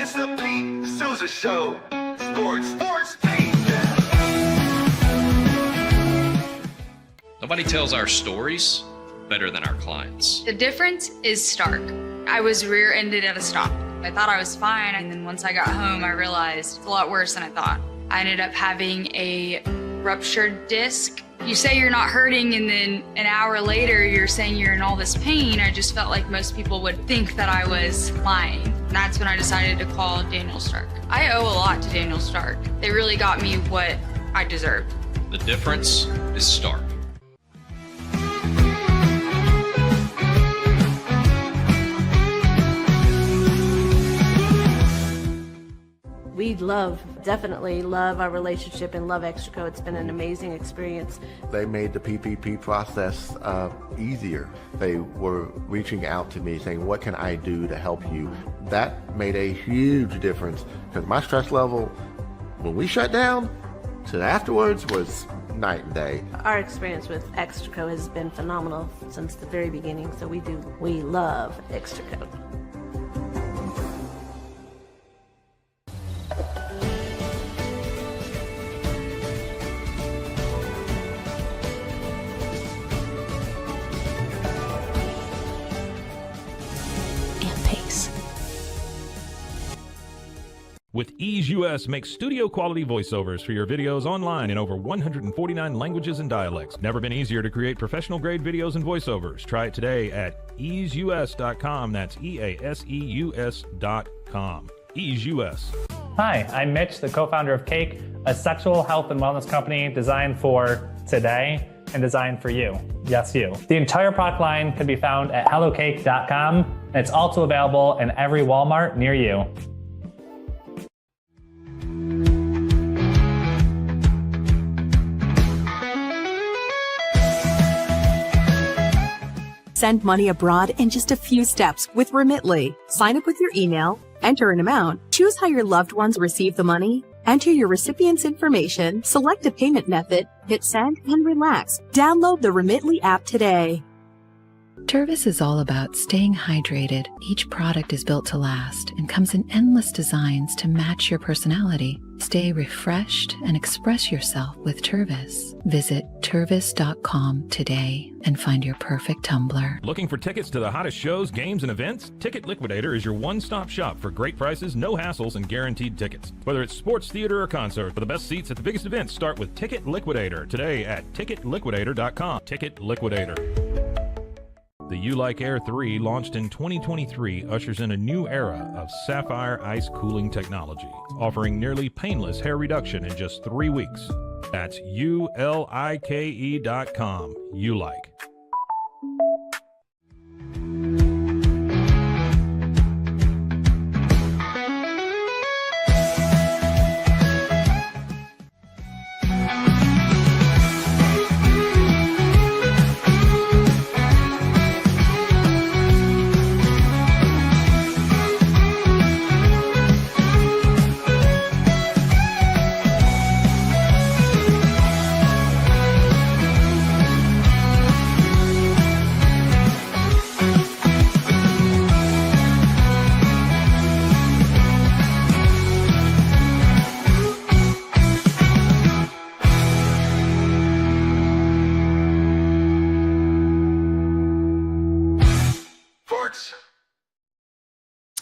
It's the Pete Sousa Show. Sports, Pete. Nobody tells our stories better than our clients. The difference is stark. I was rear-ended at a stop. I thought I was fine, and then once I got home, I realized it's a lot worse than I thought. I ended up having a ruptured disc. You say you're not hurting, and then an hour later, you're saying you're in all this pain. I just felt like most people would think that I was lying. And that's when I decided to call Daniel Stark. I owe a lot to Daniel Stark. They really got me what I deserved. The difference is stark. We definitely love our relationship and love Extraco. It's been an amazing experience. They made the PPP process easier. They were reaching out to me saying, what can I do to help you? That made a huge difference because my stress level when we shut down to afterwards was night and day. Our experience with Extraco has been phenomenal since the very beginning, so we love Extraco. With Ease US, make studio quality voiceovers for your videos online in over 149 languages and dialects. Never been easier to create professional grade videos and voiceovers. Try it today at easeus.com. That's EASEUS.com. Ease US. Hi, I'm Mitch, the co-founder of Cake, a sexual health and wellness company designed for today and designed for you. Yes, you. The entire product line can be found at hellocake.com, and it's also available in every Walmart near you. Send money abroad in just a few steps with Remitly. Sign up with your email, enter an amount, choose how your loved ones receive the money, enter your recipient's information, select a payment method, hit send, and relax. Download the Remitly app today. Tervis is all about staying hydrated. Each product is built to last and comes in endless designs to match your personality. Stay refreshed and express yourself with Tervis. Visit tervis.com today and find your perfect tumbler. Looking for tickets to the hottest shows, games, and events? Ticket Liquidator is your one-stop shop for great prices, no hassles, and guaranteed tickets. Whether it's sports, theater, or concert, for the best seats at the biggest events, start with Ticket Liquidator today at ticketliquidator.com. Ticket Liquidator. The You Like Air 3, launched in 2023, ushers in a new era of sapphire ice cooling technology, offering nearly painless hair reduction in just 3 weeks. That's ULIKE.com. You Like.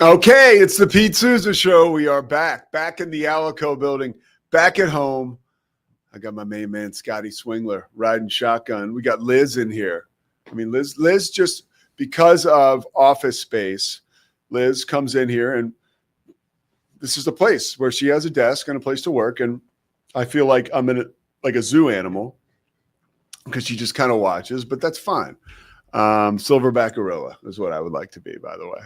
Okay, it's the Pete Sousa Show. We are back in the Alico building, back at home. I got my main man, Scotty Swingler, riding shotgun. We got Liz in here. I mean, Liz just, because of office space, Liz comes in here, and this is the place where she has a desk and a place to work, and I feel like I'm in like a zoo animal because she just kind of watches, but that's fine. Silverback gorilla is what I would like to be, by the way.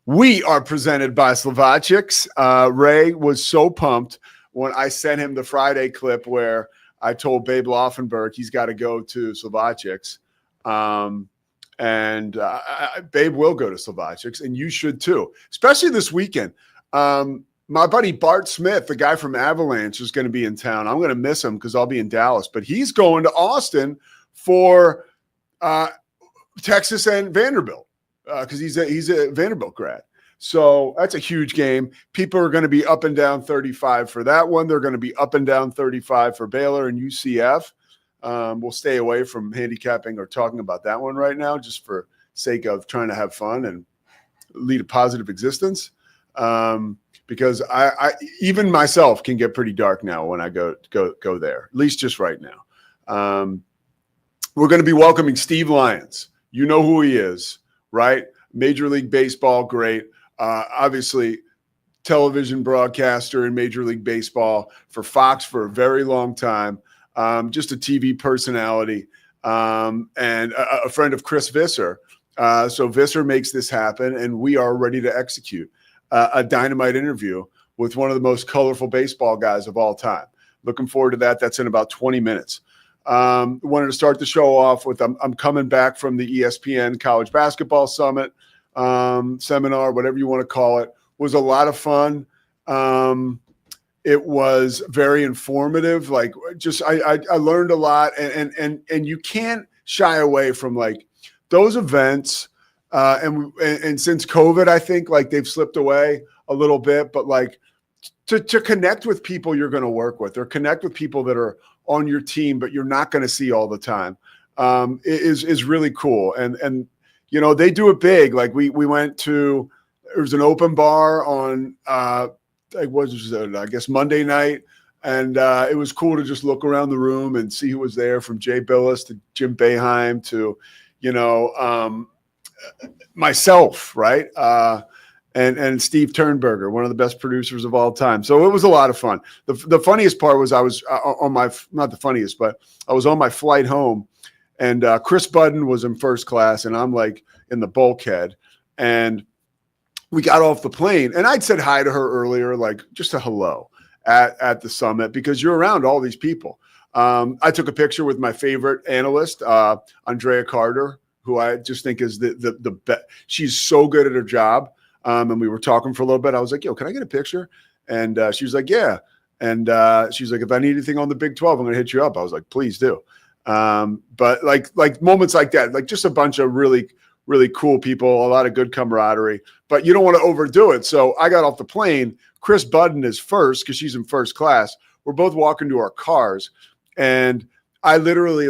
We are presented by Slovacics. Ray was so pumped when I sent him the Friday clip where I told Babe Laufenberg he's got to go to Slovacics. Babe will go to Slovacics, and you should too, especially this weekend. My buddy Bart Smith, the guy from Avalanche, is going to be in town. I'm going to miss him because I'll be in Dallas, but he's going to Austin for Texas and Vanderbilt. Because he's a Vanderbilt grad. So that's a huge game. People are going to be up and down 35 for that one. They're going to be up and down 35 for Baylor and UCF. We'll stay away from handicapping or talking about that one right now, just for sake of trying to have fun and lead a positive existence. Because I even myself can get pretty dark now when I go there, at least just right now. We're going to be welcoming Steve Lyons. You know who he is, right? Major League Baseball, great. Obviously, television broadcaster in Major League Baseball for Fox for a very long time. Just a TV personality, and a friend of Chris Visser. So Visser makes this happen, and we are ready to execute a dynamite interview with one of the most colorful baseball guys of all time. Looking forward to that. That's in about 20 minutes. Wanted to start the show off with I'm coming back from the ESPN College Basketball Summit seminar, whatever you want to call it. Was a lot of fun. It was very informative. Like, just I learned a lot, and you can't shy away from like those events. And since COVID, I think like they've slipped away a little bit, but like to connect with people you're going to work with, or connect with people that are on your team, but you're not going to see all the time, is really cool. And you know, they do it big. Like we went to, there was an open bar on I guess Monday night, and it was cool to just look around the room and see who was there, from Jay Billis to Jim Boeheim to, you know, myself, right? And Steve Turnberger, one of the best producers of all time. So it was a lot of fun. The funniest part was I was not the funniest, but I was on my flight home, and Chris Budden was in first class, and I'm like in the bulkhead. And we got off the plane, and I'd said hi to her earlier, like just a hello at the summit, because you're around all these people. I took a picture with my favorite analyst, Andrea Carter, who I just think is the best. She's so good at her job. And we were talking for a little bit. I was like, yo, can I get a picture? And she was like, yeah. And she was like, if I need anything on the Big 12, I'm going to hit you up. I was like, please do. But like moments like that, like just a bunch of really, really cool people, a lot of good camaraderie, but you don't want to overdo it. So I got off the plane. Chris Budden is first because she's in first class. We're both walking to our cars. And I literally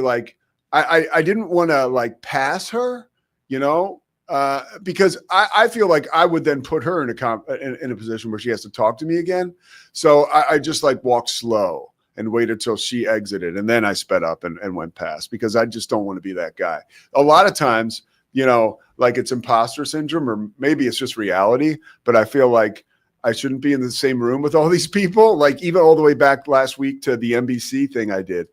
I didn't want to like pass her, you know, because I feel like I would then put her in a position where she has to talk to me again. So I just like walked slow and waited till she exited, and then I sped up and went past, because I just don't want to be that guy. A lot of times, you know, like it's imposter syndrome, or maybe it's just reality, but I feel like I shouldn't be in the same room with all these people. Like even all the way back last week to the NBC thing I did.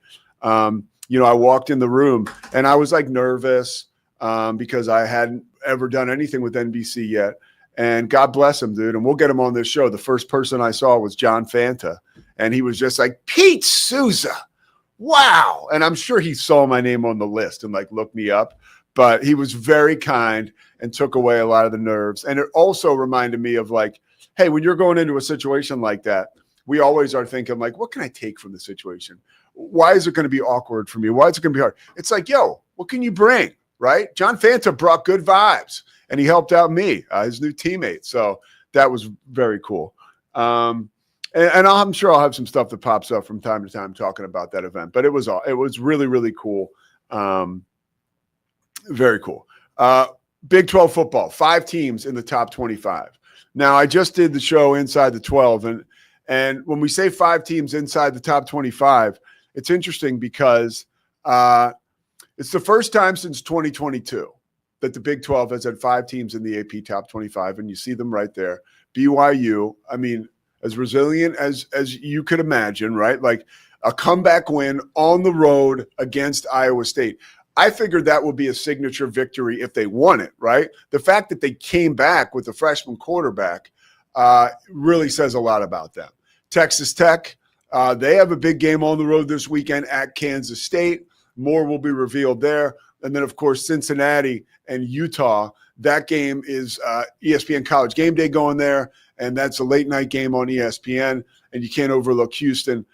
You know, I walked in the room and I was like nervous because I hadn't ever done anything with NBC yet. And God bless him, dude. And we'll get him on this show. The first person I saw was John Fanta. And he was just like, Pete Sousa. Wow. And I'm sure he saw my name on the list and like looked me up. But he was very kind and took away a lot of the nerves. And it also reminded me of like, hey, when you're going into a situation like that, we always are thinking like, what can I take from the situation? Why is it going to be awkward for me? Why is it going to be hard? It's like, yo, what can you bring, right? John Fanta brought good vibes, and he helped out me, his new teammate. So that was very cool. And I'm sure I'll have some stuff that pops up from time to time talking about that event. But it was really, really cool. Very cool. Big 12 football, 5 teams in the top 25. Now, I just did the show Inside the 12, and when we say 5 teams inside the top 25, it's interesting because it's the first time since 2022 that the Big 12 has had 5 teams in the AP top 25, and you see them right there. BYU, I mean, as resilient as you could imagine, right? Like a comeback win on the road against Iowa State. I figured that would be a signature victory if they won it, right? The fact that they came back with a freshman quarterback really says a lot about them. Texas Tech, they have a big game on the road this weekend at Kansas State. More will be revealed there. And then, of course, Cincinnati and Utah. That game is ESPN College Game Day going there, and that's a late-night game on ESPN, and you can't overlook Houston.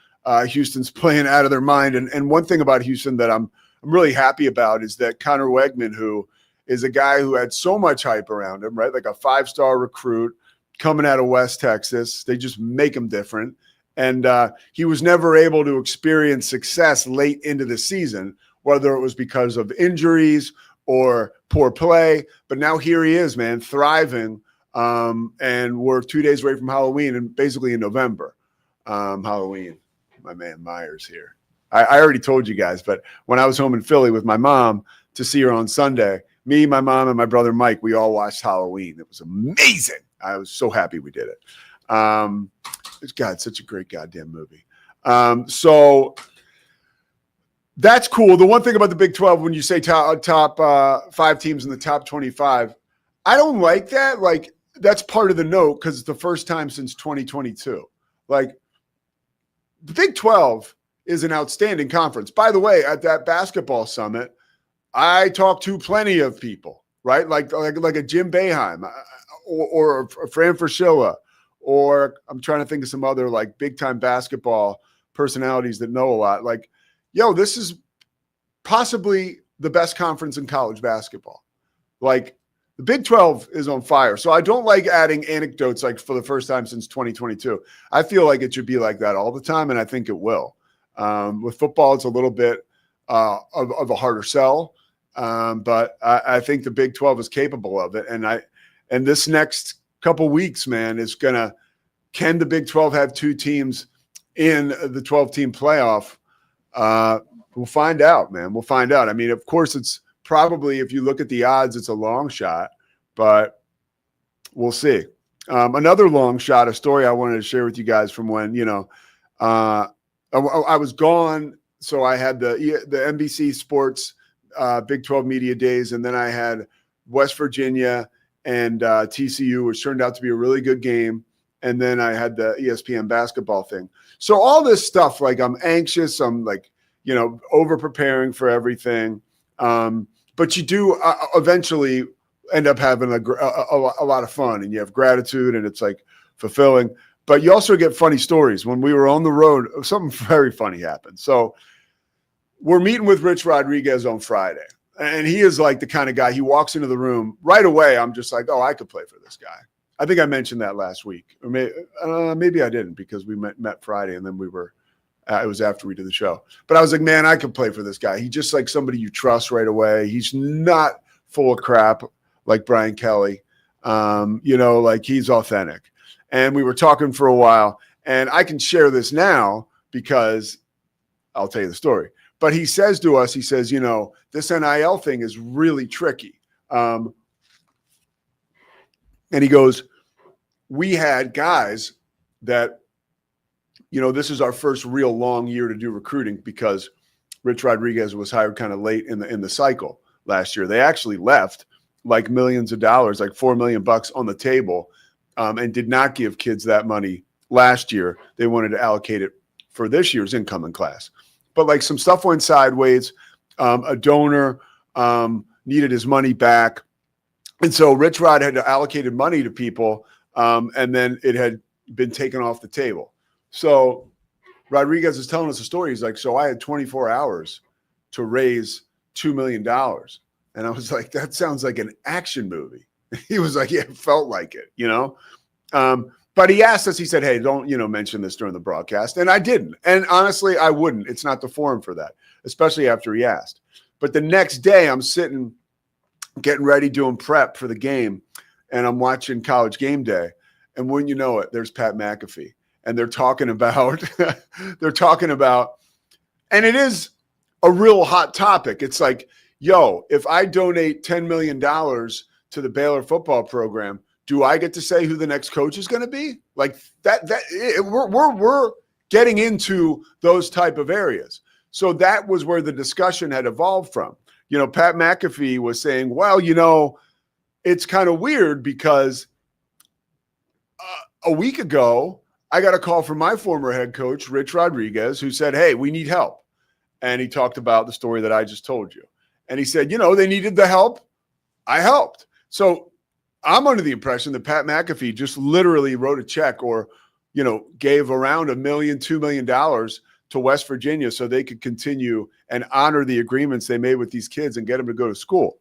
Houston's playing out of their mind. And one thing about Houston that I'm really happy about is that Connor Wegman, who is a guy who had so much hype around him, right? Like a 5-star recruit coming out of West Texas. They just make him different. And he was never able to experience success late into the season, whether it was because of injuries or poor play. But now here he is, man, thriving. And we're 2 days away from Halloween, and basically in November. Halloween, my man Myers here. I already told you guys, but when I was home in Philly with my mom to see her on Sunday, me, my mom, and my brother Mike, we all watched Halloween. It was amazing. I was so happy we did it. God, such a great goddamn movie. So that's cool. The one thing about the Big 12, when you say top 5 teams in the top 25, I don't like that. Like, that's part of the note because it's the first time since 2022. Like, the Big 12 is an outstanding conference. By the way, at that basketball summit, I talked to plenty of people, right? Like a Jim Boeheim or a Fran Fraschilla, or I'm trying to think of some other like big time basketball personalities that know a lot. Like, yo, this is possibly the best conference in college basketball. Like, the Big 12 is on fire. So I don't like adding anecdotes like for the first time since 2022. I feel like it should be like that all the time, and I think it will. With football, it's a little bit of a harder sell, but I think the Big 12 is capable of it. And this next couple weeks, man, is can the Big 12 have 2 teams in the 12-team playoff? We'll find out, man. We'll find out. I mean, of course, it's probably, if you look at the odds, it's a long shot, but we'll see. Another long shot, a story I wanted to share with you guys from when, I was gone. So I had the NBC Sports Big 12 Media Days, and then I had West Virginia and TCU, which turned out to be a really good game. And then I had the ESPN basketball thing. So all this stuff, like, I'm anxious. I'm like, over preparing for everything. But you do eventually end up having a lot of fun, and you have gratitude, and it's like fulfilling. But you also get funny stories. When we were on the road, something very funny happened. So we're meeting with Rich Rodriguez on Friday, and he is like the kind of guy, he walks into the room right away. I'm just like, oh, I could play for this guy. I think I mentioned that last week, or maybe I didn't, because we met Friday, and then we were it was after we did the show. But I was like, man, I could play for this guy. He's just like somebody you trust right away. He's not full of crap like Brian Kelly. Like, he's authentic. And we were talking for a while, and I can share this now because I'll tell you the story. But he says to us, this NIL thing is really tricky. And he goes, we had guys that, this is our first real long year to do recruiting, because Rich Rodriguez was hired kind of late in the cycle last year. They actually left like millions of dollars, like $4 million on the table, and did not give kids that money last year. They wanted to allocate it for this year's incoming class. But like, some stuff went sideways. A donor needed his money back. And so Rich Rod had allocated money to people, and then it had been taken off the table. So Rodriguez is telling us a story. He's like, so I had 24 hours to raise $2 million. And I was like, that sounds like an action movie. He was like, yeah, it felt like it, But he asked us, he said, hey, don't, mention this during the broadcast. And I didn't. And honestly, I wouldn't. It's not the forum for that, especially after he asked. But the next day, I'm sitting, getting ready, doing prep for the game, and I'm watching College Game Day. And wouldn't you know it, there's Pat McAfee. And they're talking about, and it is a real hot topic. It's like, yo, if I donate $10 million to the Baylor football program, do I get to say who the next coach is going to be? Like we're getting into those type of areas. So that was where the discussion had evolved from. Pat McAfee was saying, well, it's kind of weird because a week ago, I got a call from my former head coach, Rich Rodriguez, who said, hey, we need help. And he talked about the story that I just told you. And he said, they needed the help. I helped. So I'm under the impression that Pat McAfee just literally wrote a check or, gave around $1 million, $2 million to West Virginia so they could continue and honor the agreements they made with these kids and get them to go to school.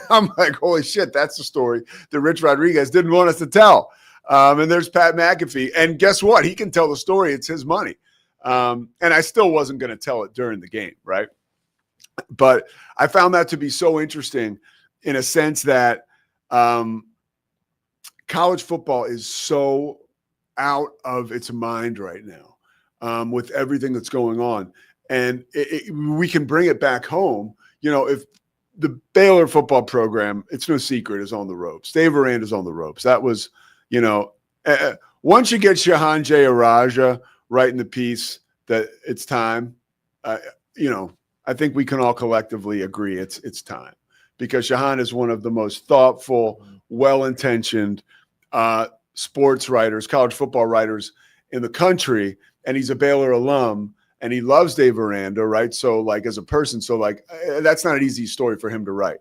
I'm like, holy shit, that's the story that Rich Rodriguez didn't want us to tell. And there's Pat McAfee. And guess what? He can tell the story. It's his money. And I still wasn't going to tell it during the game, right? But I found that to be so interesting in a sense that college football is so out of its mind right now with everything that's going on. And we can bring it back home. You know, if the Baylor football program, it's no secret, is on the ropes. Dave Aranda's on the ropes. That was, you know, once you get Shahan J. Araja writing the piece that it's time, you know, I think we can all collectively agree it's time, because Shahan is one of the most thoughtful, well-intentioned sports writers, college football writers in the country, and he's a Baylor alum. And he loves Dave Aranda, right? So, like, as a person, so, like, that's not an easy story for him to write.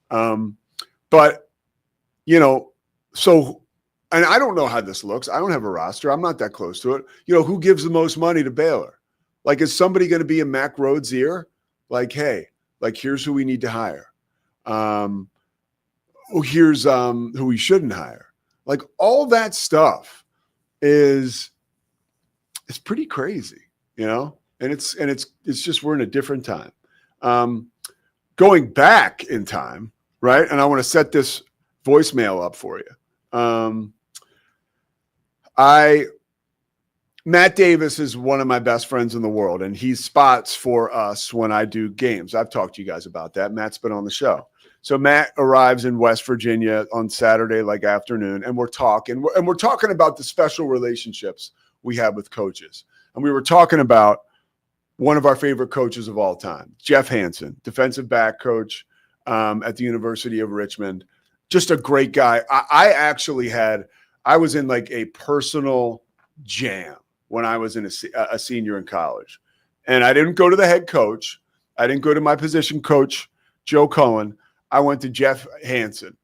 But, you know, so, and I don't know how this looks. I don't have a roster. I'm not that close to it. You know, who gives the most money to Baylor? Like, is somebody going to be in Mack Rhodes' ear? Like, hey, like, here's who we need to hire. Here's who we shouldn't hire. Like, all that stuff is pretty crazy, you know? And it's just, we're in a different time. Going back in time, right? And I want to set this voicemail up for you. Matt Davis is one of my best friends in the world, and he spots for us when I do games. I've talked to you guys about that. Matt's been on the show. So Matt arrives in West Virginia on Saturday, like afternoon, and we're talking about the special relationships we have with coaches. And we were talking about one of our favorite coaches of all time, Jeff Hansen, defensive back coach at the University of Richmond. Just a great guy. I was in like a personal jam when I was in a senior in college. And I didn't go to the head coach. I didn't go to my position coach, Joe Cohen. I went to Jeff Hansen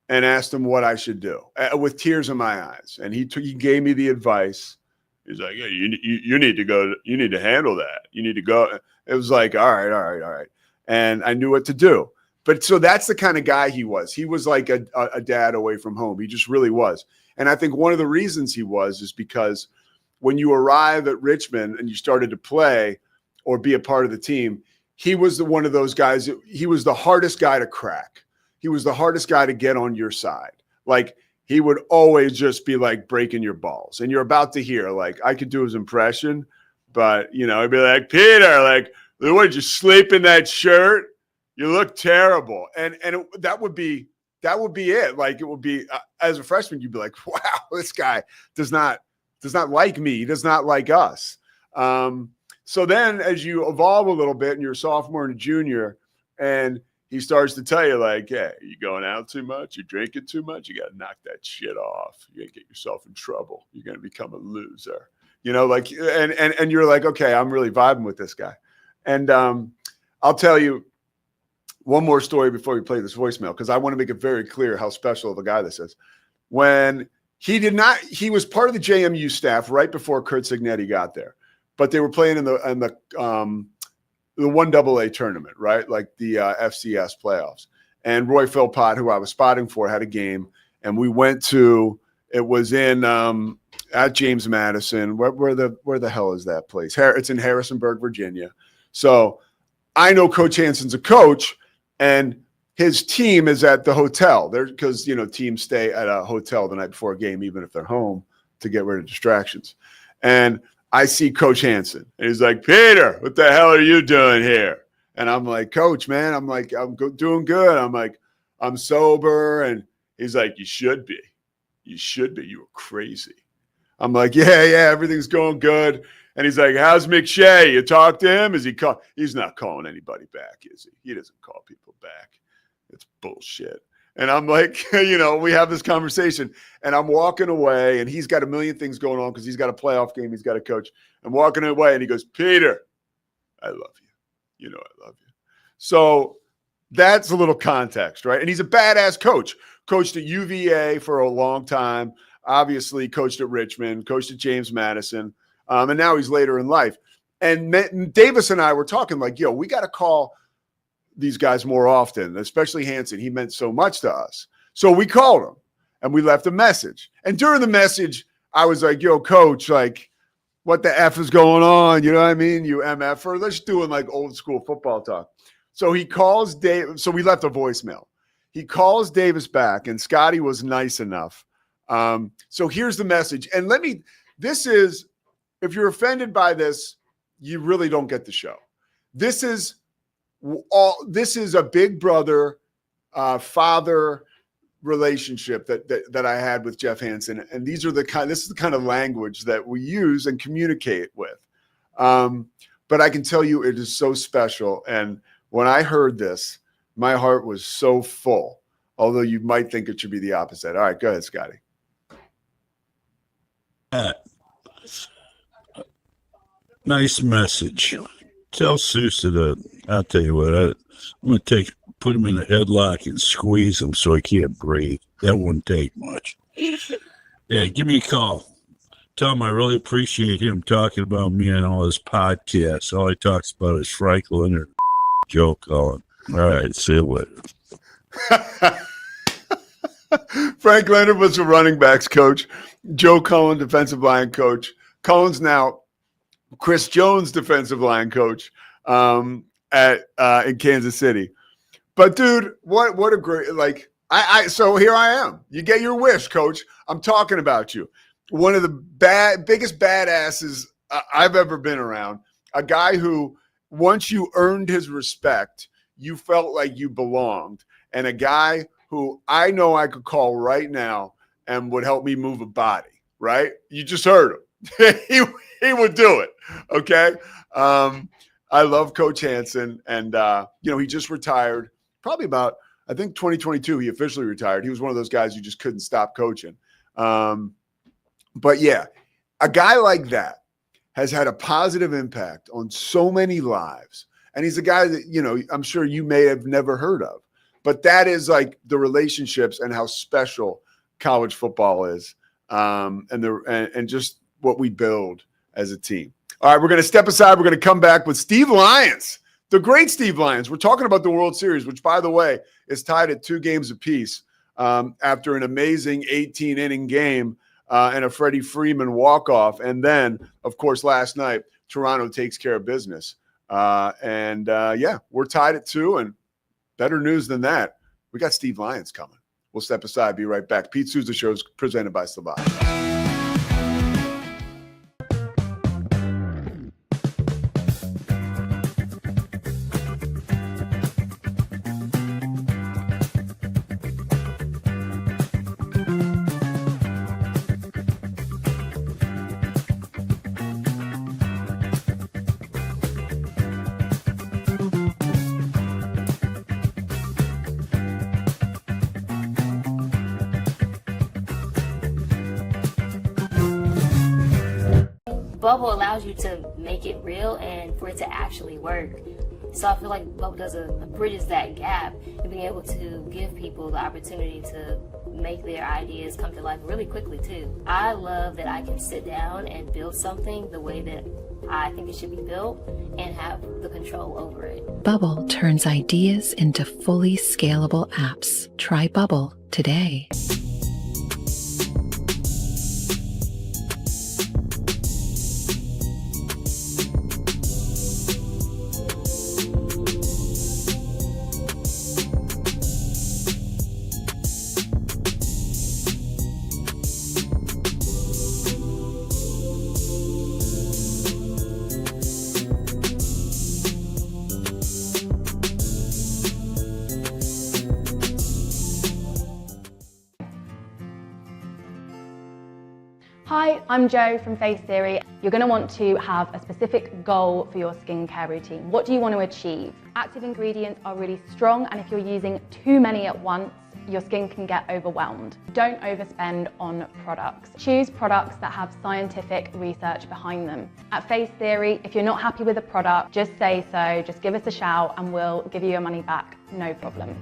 and asked him what I should do with tears in my eyes. And he gave me the advice. He's like, yeah, you need to go. You need to handle that. You need to go. It was like, all right. And I knew what to do. But so that's the kind of guy he was. He was like a dad away from home. He just really was. And I think one of the reasons he was is because when you arrive at Richmond and you started to play or be a part of the team, he was one of those guys. He was the hardest guy to crack. He was the hardest guy to get on your side. Like, he would always just be like breaking your balls. And you're about to hear, like, I could do his impression, but, you know, he'd be like, Peter, like, would you sleep in that shirt? You look terrible. And that would be it. Like, it would be, as a freshman, you'd be like, wow, this guy does not like me. He does not like us. So then as you evolve a little bit and you're a sophomore and a junior, and he starts to tell you, like, hey, you going out too much? You drinking too much? You got to knock that shit off. You're going to get yourself in trouble. You're going to become a loser. You know, like, and you're like, okay, I'm really vibing with this guy. And I'll tell you one more story before we play this voicemail, because I want to make it very clear how special of a guy this is. When he was part of the JMU staff right before Curt Cignetti got there, but they were playing in the 1AA tournament, right? Like the FCS playoffs. And Roy Philpott, who I was spotting for, had a game. And we went to, it was in at James Madison. Where the hell is that place? It's in Harrisonburg, Virginia. So I know Coach Hansen's a coach, and his team is at the hotel there, because, you know, teams stay at a hotel the night before a game, even if they're home, to get rid of distractions. And I see Coach Hansen, and he's like, Peter, what the hell are you doing here? And I'm like, Coach, man, I'm like, I'm doing good. I'm like, I'm sober. And he's like, you should be. You should be. You were crazy. I'm like, yeah, everything's going good. And he's like, how's McShay? You talk to him? He's not calling anybody back, is he? He doesn't call people back. It's bullshit. And I'm like, you know, we have this conversation, and I'm walking away, and he's got a million things going on because he's got a playoff game. He's got a coach. I'm walking away, and he goes, Peter, I love you. You know I love you. So that's a little context, right? And he's a badass coach. Coached at UVA for a long time. Obviously coached at Richmond, coached at James Madison. And now he's later in life. And Davis and I were talking like, yo, we got to call these guys more often, especially Hanson. He meant so much to us. So we called him and we left a message. And during the message, I was like, yo, coach, like, what the F is going on? You know what I mean? You MF-er. Let's doing like old school football talk. So he calls Dave. So we left a voicemail. He calls Davis back, and Scotty was nice enough. So here's the message. And this is, if you're offended by this, you really don't get the show. This is a big brother, father relationship that I had with Jeff Hanson. And this is the kind of language that we use and communicate with. But I can tell you it is so special. And when I heard this, my heart was so full, although you might think it should be the opposite. All right, go ahead, Scotty. Nice message. Tell Sousa that, I'll tell you what, I'm going to put him in a headlock and squeeze him so he can't breathe. That wouldn't take much. Yeah, give me a call. Tell him I really appreciate him talking about me on all his podcasts. All he talks about is Franklin or Joe Cullen. All right, see you later. Frank Leonard was the running backs coach. Joe Cullen, defensive line coach. Cullen's now Chris Jones, defensive line coach in Kansas City. But dude, what a great, like, so here I am. You get your wish, coach. I'm talking about you. One of the biggest badasses I've ever been around. A guy who, once you earned his respect, you felt like you belonged. And a guy who I know I could call right now and would help me move a body, right? You just heard him. he would do it, okay? I love Coach Hanson, and, he just retired probably about, I think 2022 he officially retired. He was one of those guys you just couldn't stop coaching. But, yeah, a guy like that has had a positive impact on so many lives. And he's a guy that, I'm sure you may have never heard of. But that is like the relationships and how special college football is, and just what we build as a team. All right, we're going to step aside. We're going to come back with Steve Lyons, the great Steve Lyons. We're talking about the World Series, which, by the way, is tied at 2 games apiece after an amazing 18-inning game and a Freddie Freeman walk-off. And then, of course, last night, Toronto takes care of business. We're tied at 2, and better news than that, we got Steve Lyons coming. We'll step aside, be right back. Pete Sousa Show is presented by Slavaz. Bubble allows you to make it real and for it to actually work. So I feel like Bubble bridges that gap and being able to give people the opportunity to make their ideas come to life really quickly too. I love that I can sit down and build something the way that I think it should be built and have the control over it. Bubble turns ideas into fully scalable apps. Try Bubble today. Hi, I'm Jo from Face Theory. You're going to want to have a specific goal for your skincare routine. What do you want to achieve? Active ingredients are really strong, and if you're using too many at once, your skin can get overwhelmed. Don't overspend on products. Choose products that have scientific research behind them. At Face Theory, if you're not happy with a product, just say so, just give us a shout and we'll give you your money back, no problem.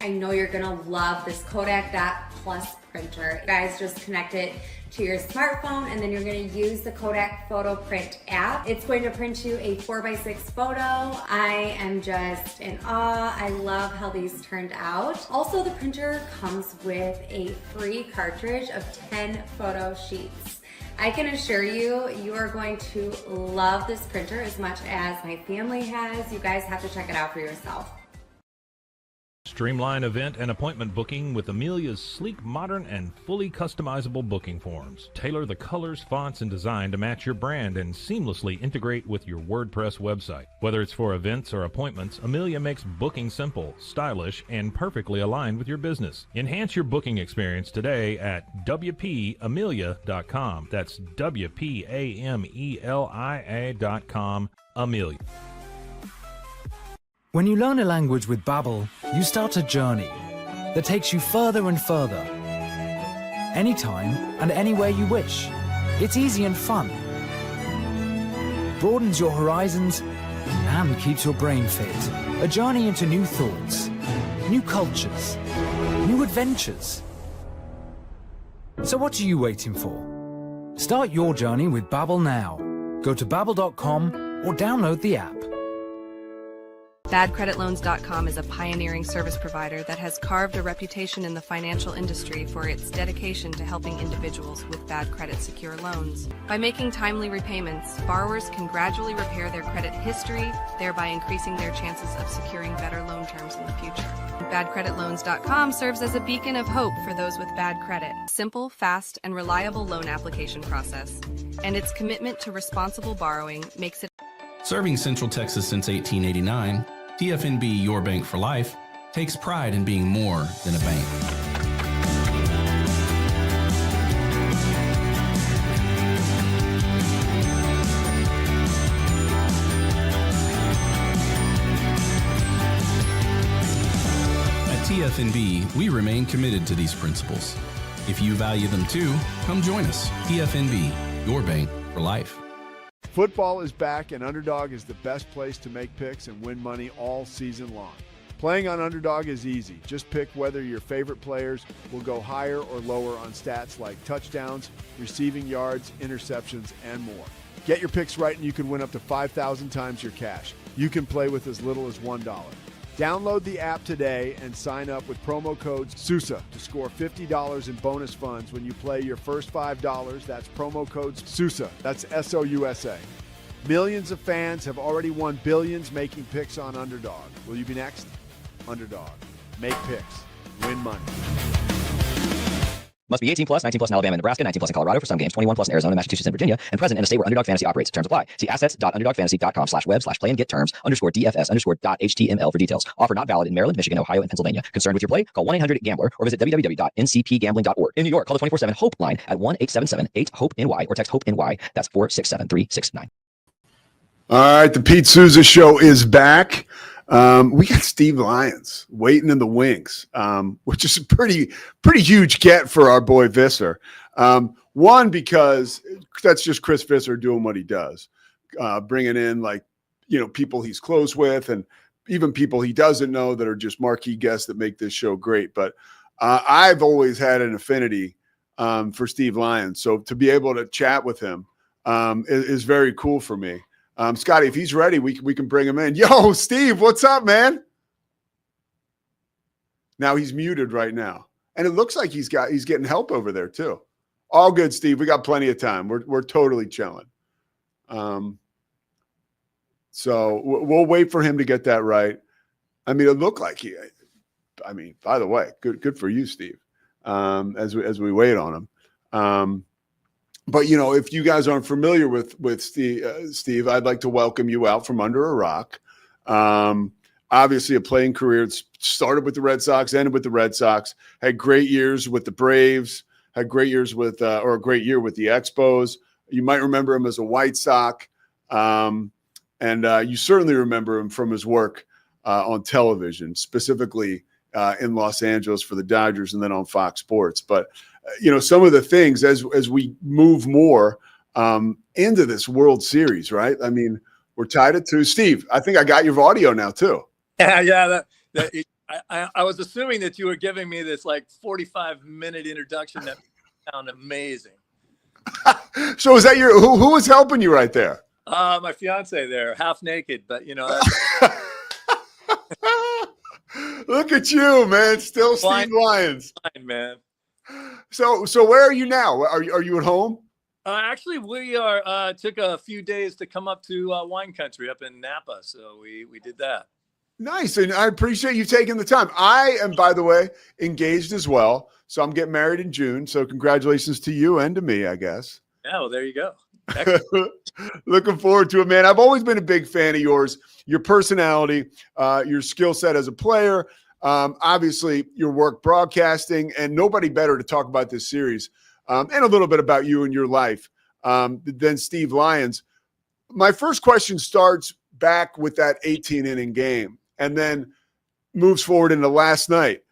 I know you're gonna love this Kodak Dot Plus printer. You guys just connect it to your smartphone and then you're going to use the Kodak Photo Print app. It's going to print you a 4x6 photo. I am just in awe. I love how these turned out. Also, the printer comes with a free cartridge of 10 photo sheets. I can assure you, you are going to love this printer as much as my family has. You guys have to check it out for yourself. Streamline event and appointment booking with Amelia's sleek, modern, and fully customizable booking forms. Tailor the colors, fonts, and design to match your brand and seamlessly integrate with your WordPress website. Whether it's for events or appointments, Amelia makes booking simple, stylish, and perfectly aligned with your business. Enhance your booking experience today at WPAmelia.com. That's WPAMELIA.com. Amelia. When you learn a language with Babbel, you start a journey that takes you further and further. Anytime and anywhere you wish. It's easy and fun. Broadens your horizons and keeps your brain fit. A journey into new thoughts, new cultures, new adventures. So what are you waiting for? Start your journey with Babbel now. Go to babbel.com or download the app. BadCreditLoans.com is a pioneering service provider that has carved a reputation in the financial industry for its dedication to helping individuals with bad credit secure loans. By making timely repayments, borrowers can gradually repair their credit history, thereby increasing their chances of securing better loan terms in the future. BadCreditLoans.com serves as a beacon of hope for those with bad credit. Simple, fast, and reliable loan application process. And its commitment to responsible borrowing makes it. Serving Central Texas since 1889, TFNB Your Bank for Life takes pride in being more than a bank. At TFNB, we remain committed to these principles. If you value them too, come join us. TFNB, Your Bank for Life. Football is back, and Underdog is the best place to make picks and win money all season long. Playing on Underdog is easy. Just pick whether your favorite players will go higher or lower on stats like touchdowns, receiving yards, interceptions, and more. Get your picks right and you can win up to 5,000 times your cash. You can play with as little as $1. Download the app today and sign up with promo code Sousa to score $50 in bonus funds when you play your first $5. That's promo code Sousa. That's S-O-U-S-A. Millions of fans have already won billions making picks on Underdog. Will you be next? Underdog. Make picks. Win money. Must be 18 plus, 19 plus in Alabama and Nebraska, 19 plus in Colorado for some games, 21 plus in Arizona, Massachusetts, and Virginia, and present in a state where Underdog Fantasy operates. Terms apply. See assets.underdogfantasy.com/web/play-and-get-terms_DFS_.html for details. Offer not valid in Maryland, Michigan, Ohio, and Pennsylvania. Concerned with your play? Call 1-800-GAMBLER or visit www.ncpgambling.org. In New York, call the 24/7 HOPE line at 1-877-8-HOPE-NY or text HOPE-NY. That's 467-369. All right, the Pete Sousa Show is back. We got Steve Lyons waiting in the wings, which is a pretty huge get for our boy Visser. One, because that's just Chris Visser doing what he does, bringing in people he's close with and even people he doesn't know that are just marquee guests that make this show great. But I've always had an affinity for Steve Lyons, so to be able to chat with him is very cool for me. Scotty, if he's ready, we can bring him in. Yo, Steve, what's up, man? Now he's muted right now. And it looks like he's getting help over there too. All good, Steve. We got plenty of time. We're totally chilling. So we'll wait for him to get that right. I mean, it looked like by the way, good for you, Steve, as we wait on him. But, if you guys aren't familiar with Steve, I'd like to welcome you out from under a rock. Obviously, a playing career. It started with the Red Sox, ended with the Red Sox, had great years with the Braves, had great years with a great year with the Expos. You might remember him as a White Sox. And you certainly remember him from his work on television, specifically in Los Angeles for the Dodgers and then on Fox Sports. But some of the things as we move more into this World Series, right? I mean, we're tied at 2. Steve, I think I got your audio now too. Yeah. I was assuming that you were giving me this like 45-minute introduction that sounded amazing. So is that who was helping you right there? My fiance there, half naked, but Look at you, man. Still Steve Lyons. Fine, man. So where are you now? Are you at home? Actually, we are took a few days to come up to wine country up in Napa, so we did that. Nice, and I appreciate you taking the time. I am, by the way, engaged as well, so I'm getting married in June. So congratulations to you and to me, I guess. Yeah, well, there you go. Looking forward to it, man. I've always been a big fan of yours, your personality, your skill set as a player, obviously your work broadcasting, and nobody better to talk about this series and a little bit about you and your life than Steve Lyons. My first question starts back with that 18-inning game and then moves forward into last night.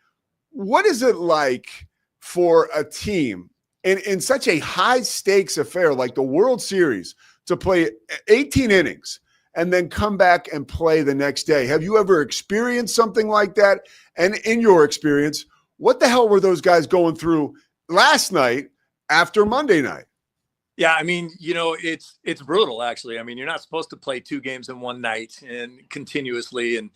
What is it like for a team in such a high-stakes affair like the World Series to play 18 innings and then come back and play the next day? Have you ever experienced something like that? And in your experience, what the hell were those guys going through last night after Monday night? Yeah, I mean, it's brutal, actually. I mean, you're not supposed to play 2 games in one night and continuously and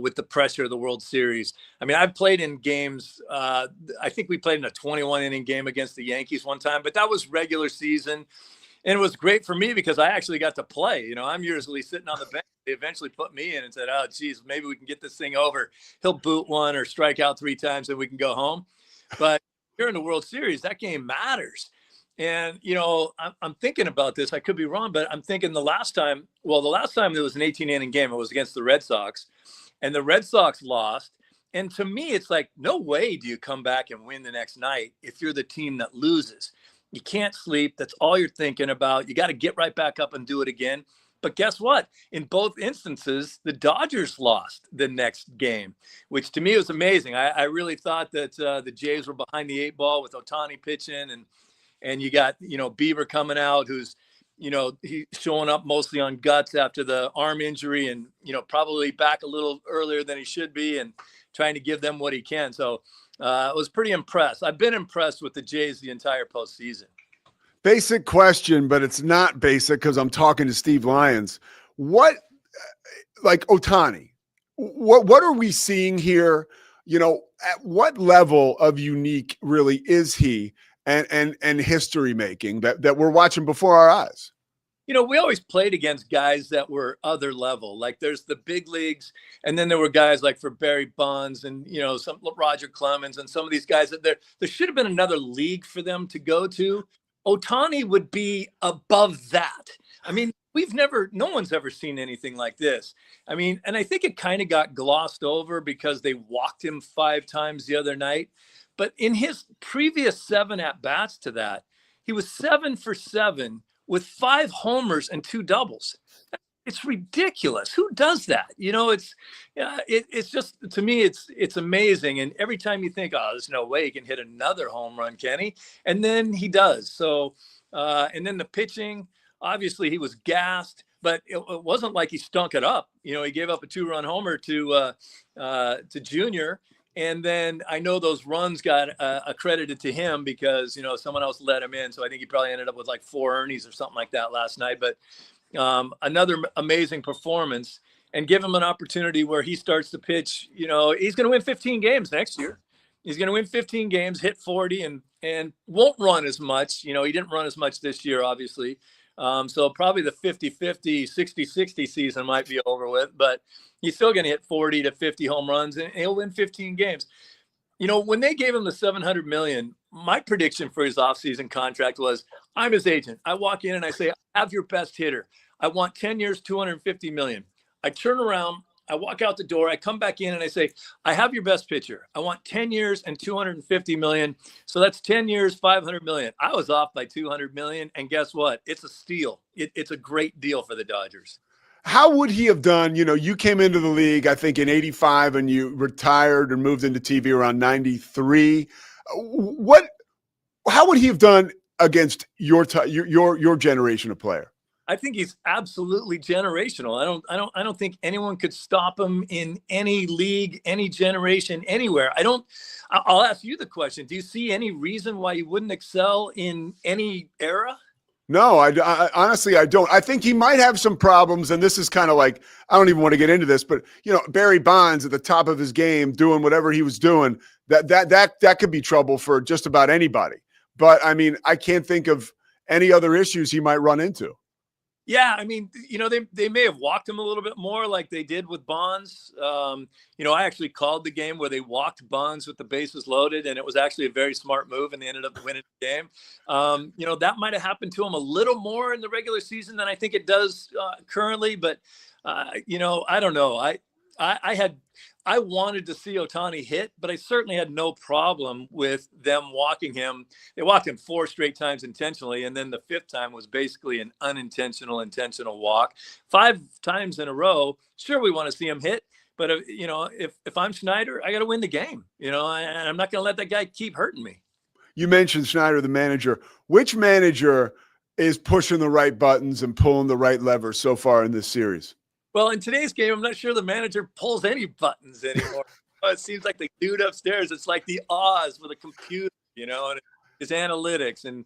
with the pressure of the World Series. I mean, I've played in games. I think we played in a 21-inning game against the Yankees one time, but that was regular season. And it was great for me because I actually got to play. I'm usually sitting on the bench. They eventually put me in and said, oh, geez, maybe we can get this thing over. He'll boot one or strike out 3 times and we can go home. But here in the World Series, that game matters. And, I'm thinking about this. I could be wrong, but I'm thinking the last time there was an 18-inning game, it was against the Red Sox. And the Red Sox lost. And to me, it's like, no way do you come back and win the next night if you're the team that loses. You can't sleep. That's all you're thinking about. You got to get right back up and do it again. But guess what? In both instances, the Dodgers lost the next game, which to me was amazing. I really thought that the Jays were behind the 8 ball with Ohtani pitching, and you got, Bieber coming out, who's, he's showing up mostly on guts after the arm injury and, probably back a little earlier than he should be and trying to give them what he can. So I was pretty impressed. I've been impressed with the Jays the entire postseason. Basic question, but it's not basic because I'm talking to Steve Lyons. What, like Ohtani, what are we seeing here? At what level of unique really is he and history making that we're watching before our eyes? We always played against guys that were other level. Like there's the big leagues, and then there were guys like for Barry Bonds and some Roger Clemens and some of these guys that there should have been another league for them to go to. Ohtani would be above that. I mean, no one's ever seen anything like this. I mean, and I think it kind of got glossed over because they walked him 5 times the other night. But in his previous 7 at-bats to that, he was 7 for 7 with 5 homers and 2 doubles. It's ridiculous. Who does that? It's just, to me, it's amazing. And every time you think, oh, there's no way he can hit another home run, can he? And then he does. So, and then the pitching, obviously he was gassed, but it wasn't like he stunk it up. He gave up a 2-run homer to Junior. And then I know those runs got accredited to him because, someone else let him in. So I think he probably ended up with like 4 earnings or something like that last night. But another amazing performance, and give him an opportunity where he starts to pitch. He's going to win 15 games next year. He's going to win 15 games, hit 40 and won't run as much. He didn't run as much this year, obviously. So probably the 50-50, 60-60 season might be over with, but he's still going to hit 40 to 50 home runs and he'll win 15 games. When they gave him the $700 million, my prediction for his offseason contract was, I'm his agent. I walk in and I say, I have your best hitter. I want 10 years, $250 million. I turn around, I walk out the door, I come back in and I say, I have your best pitcher. I want 10 years and $250 million. So that's 10 years, $500 million. I was off by $200 million. And guess what? It's a steal. It's a great deal for the Dodgers. How would he have done? You came into the league, I think, in 85 and you retired and moved into TV around 93. How would he have done against your generation of player? I think he's absolutely generational. I don't think anyone could stop him in any league, any generation, anywhere. I'll ask you the question. Do you see any reason why he wouldn't excel in any era? No, I honestly, I don't. I think he might have some problems, and this is kind of like, I don't even want to get into this, but Barry Bonds at the top of his game, doing whatever he was doing, that could be trouble for just about anybody. But I mean, I can't think of any other issues he might run into. Yeah, I mean, they may have walked him a little bit more like they did with Bonds. I actually called the game where they walked Bonds with the bases loaded, and it was actually a very smart move, and they ended up winning the game. That might have happened to him a little more in the regular season than I think it does currently. But, I don't know. I wanted to see Ohtani hit, but I certainly had no problem with them walking him. They walked him 4 straight times intentionally, and then the 5th time was basically an intentional walk. 5 times in a row, sure, we want to see him hit, but if I'm Schneider, I got to win the game. And I'm not going to let that guy keep hurting me. You mentioned Schneider, the manager. Which manager is pushing the right buttons and pulling the right levers so far in this series? Well, in today's game, I'm not sure the manager pulls any buttons anymore. It seems like the dude upstairs, it's like the Oz with a computer, and his analytics. And,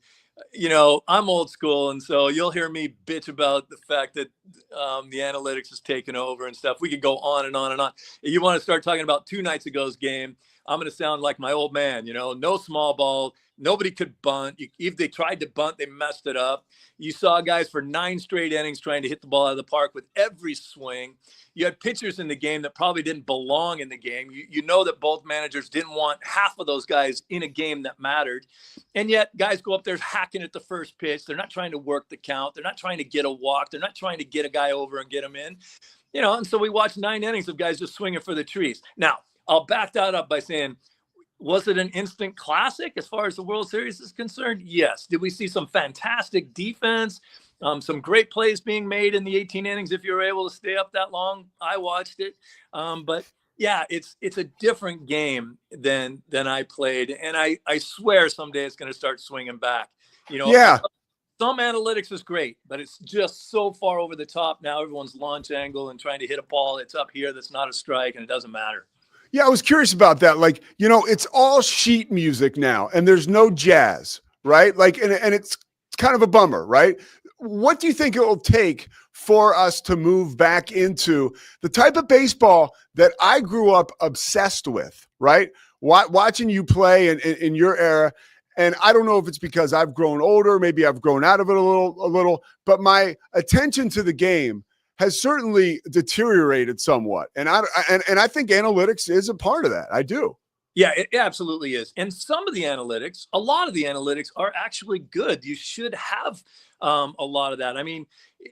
I'm old school. And so you'll hear me bitch about the fact that the analytics is taken over and stuff. We could go on and on and on. If you want to start talking about 2 nights ago's game, I'm going to sound like my old man, no small ball. Nobody could bunt. If they tried to bunt, they messed it up. You saw guys for 9 straight innings trying to hit the ball out of the park with every swing. You had pitchers in the game that probably didn't belong in the game. You know that both managers didn't want half of those guys in a game that mattered. And yet guys go up there hacking at the first pitch. They're not trying to work the count. They're not trying to get a walk. They're not trying to get a guy over and get him in. And so we watched 9 innings of guys just swinging for the trees. Now, I'll back that up by saying, was it an instant classic as far as the World Series is concerned? Yes. Did we see some fantastic defense, some great plays being made in the 18 innings? If you were able to stay up that long, I watched it. But yeah, it's a different game than I played. And I swear someday it's going to start swinging back. Yeah. Some analytics is great, but it's just so far over the top now. Everyone's launch angle and trying to hit a ball that's up here that's not a strike, and it doesn't matter. Yeah, I was curious about that. Like, it's all sheet music now, and there's no jazz, right? Like, and it's kind of a bummer, right? What do you think it will take for us to move back into the type of baseball that I grew up obsessed with, right? Watching you play in your era. And I don't know if it's because I've grown older, maybe I've grown out of it a little, but my attention to the game has certainly deteriorated somewhat. And I think analytics is a part of that. I do. Yeah, it absolutely is. And some of the analytics, a lot of the analytics are actually good. You should have a lot of that. I mean,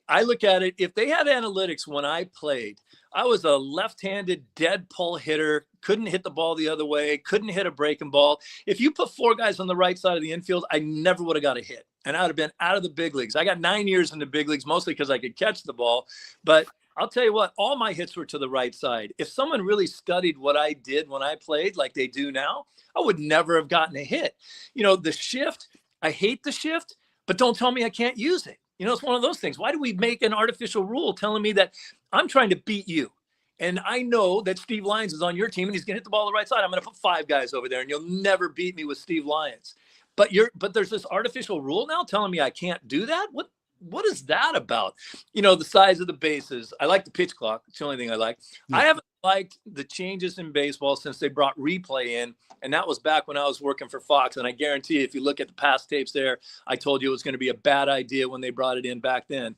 I look at it, if they had analytics when I played, I was a left-handed dead pull hitter, couldn't hit the ball the other way, couldn't hit a breaking ball. If you put 4 guys on the right side of the infield, I never would have got a hit. And I would have been out of the big leagues. I got 9 years in the big leagues, mostly because I could catch the ball. But I'll tell you what, all my hits were to the right side. If someone really studied what I did when I played like they do now, I would never have gotten a hit. The shift, I hate the shift, but don't tell me I can't use it. It's one of those things. Why do we make an artificial rule telling me that I'm trying to beat you? And I know that Steve Lyons is on your team and he's going to hit the ball the right side. I'm going to put 5 guys over there and you'll never beat me with Steve Lyons. But there's this artificial rule now telling me I can't do that. What is that about? The size of the bases. I like the pitch clock. It's the only thing I like. Yeah. I haven't liked the changes in baseball since they brought replay in. And that was back when I was working for Fox. And I guarantee if you look at the past tapes there, I told you it was going to be a bad idea when they brought it in back then.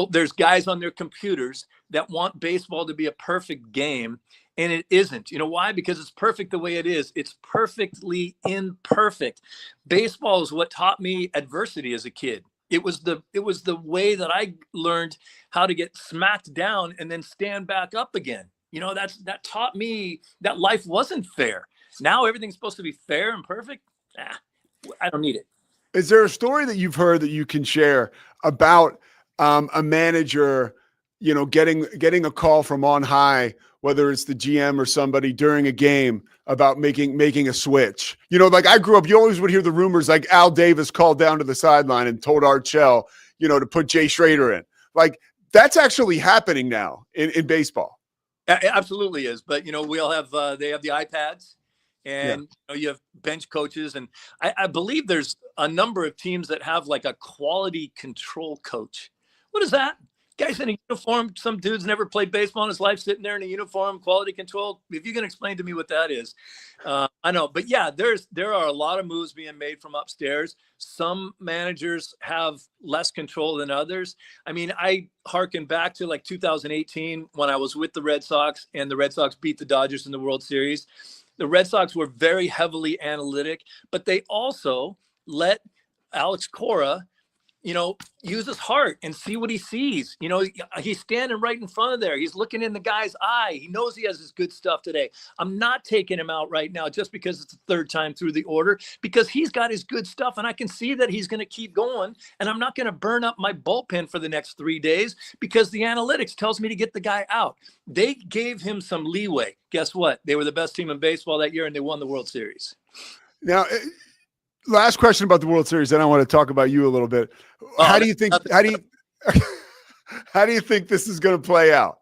There's guys on their computers that want baseball to be a perfect game. And it isn't. You know why? Because it's perfect the way it is. It's perfectly imperfect. Baseball is what taught me adversity as a kid. It was the way that I learned how to get smacked down and then stand back up again. That taught me that life wasn't fair. Now everything's supposed to be fair and perfect. I don't need it. Is there a story that you've heard that you can share about a manager, getting a call from on high whether it's the GM or somebody during a game about making a switch. You know, like I grew up, you always would hear the rumors like Al Davis called down to the sideline and told Art Shell, you know, to put Jay Schrader in. Like that's actually happening now in baseball. It absolutely is. But, you know, we all have, they have the iPads and you have bench coaches. And I believe there's a number of teams that have like a quality control coach. What is that? Guys in a uniform, some dude's never played baseball in his life, sitting there in a uniform, quality control. If you can explain to me what that is, I know. But yeah, there are a lot of moves being made from upstairs. Some managers have less control than others. I mean, I hearken back to like 2018 when I was with the Red Sox and the Red Sox beat the Dodgers in the World Series. The Red Sox were very heavily analytic, but they also let Alex Cora, you know, use his heart and see what he sees. You know, he's standing right in front of there. He's looking in the guy's eye. He knows he has his good stuff today. I'm not taking him out right now just because it's the third time through the order, because he's got his good stuff and I can see that he's going to keep going, and I'm not going to burn up my bullpen for the next 3 days because the analytics tells me to get the guy out. They gave him some leeway. Guess what? They were the best team in baseball that year and they won the World Series. Now, last question about the World Series, then I want to talk about you a little bit. How do you think this is going to play out?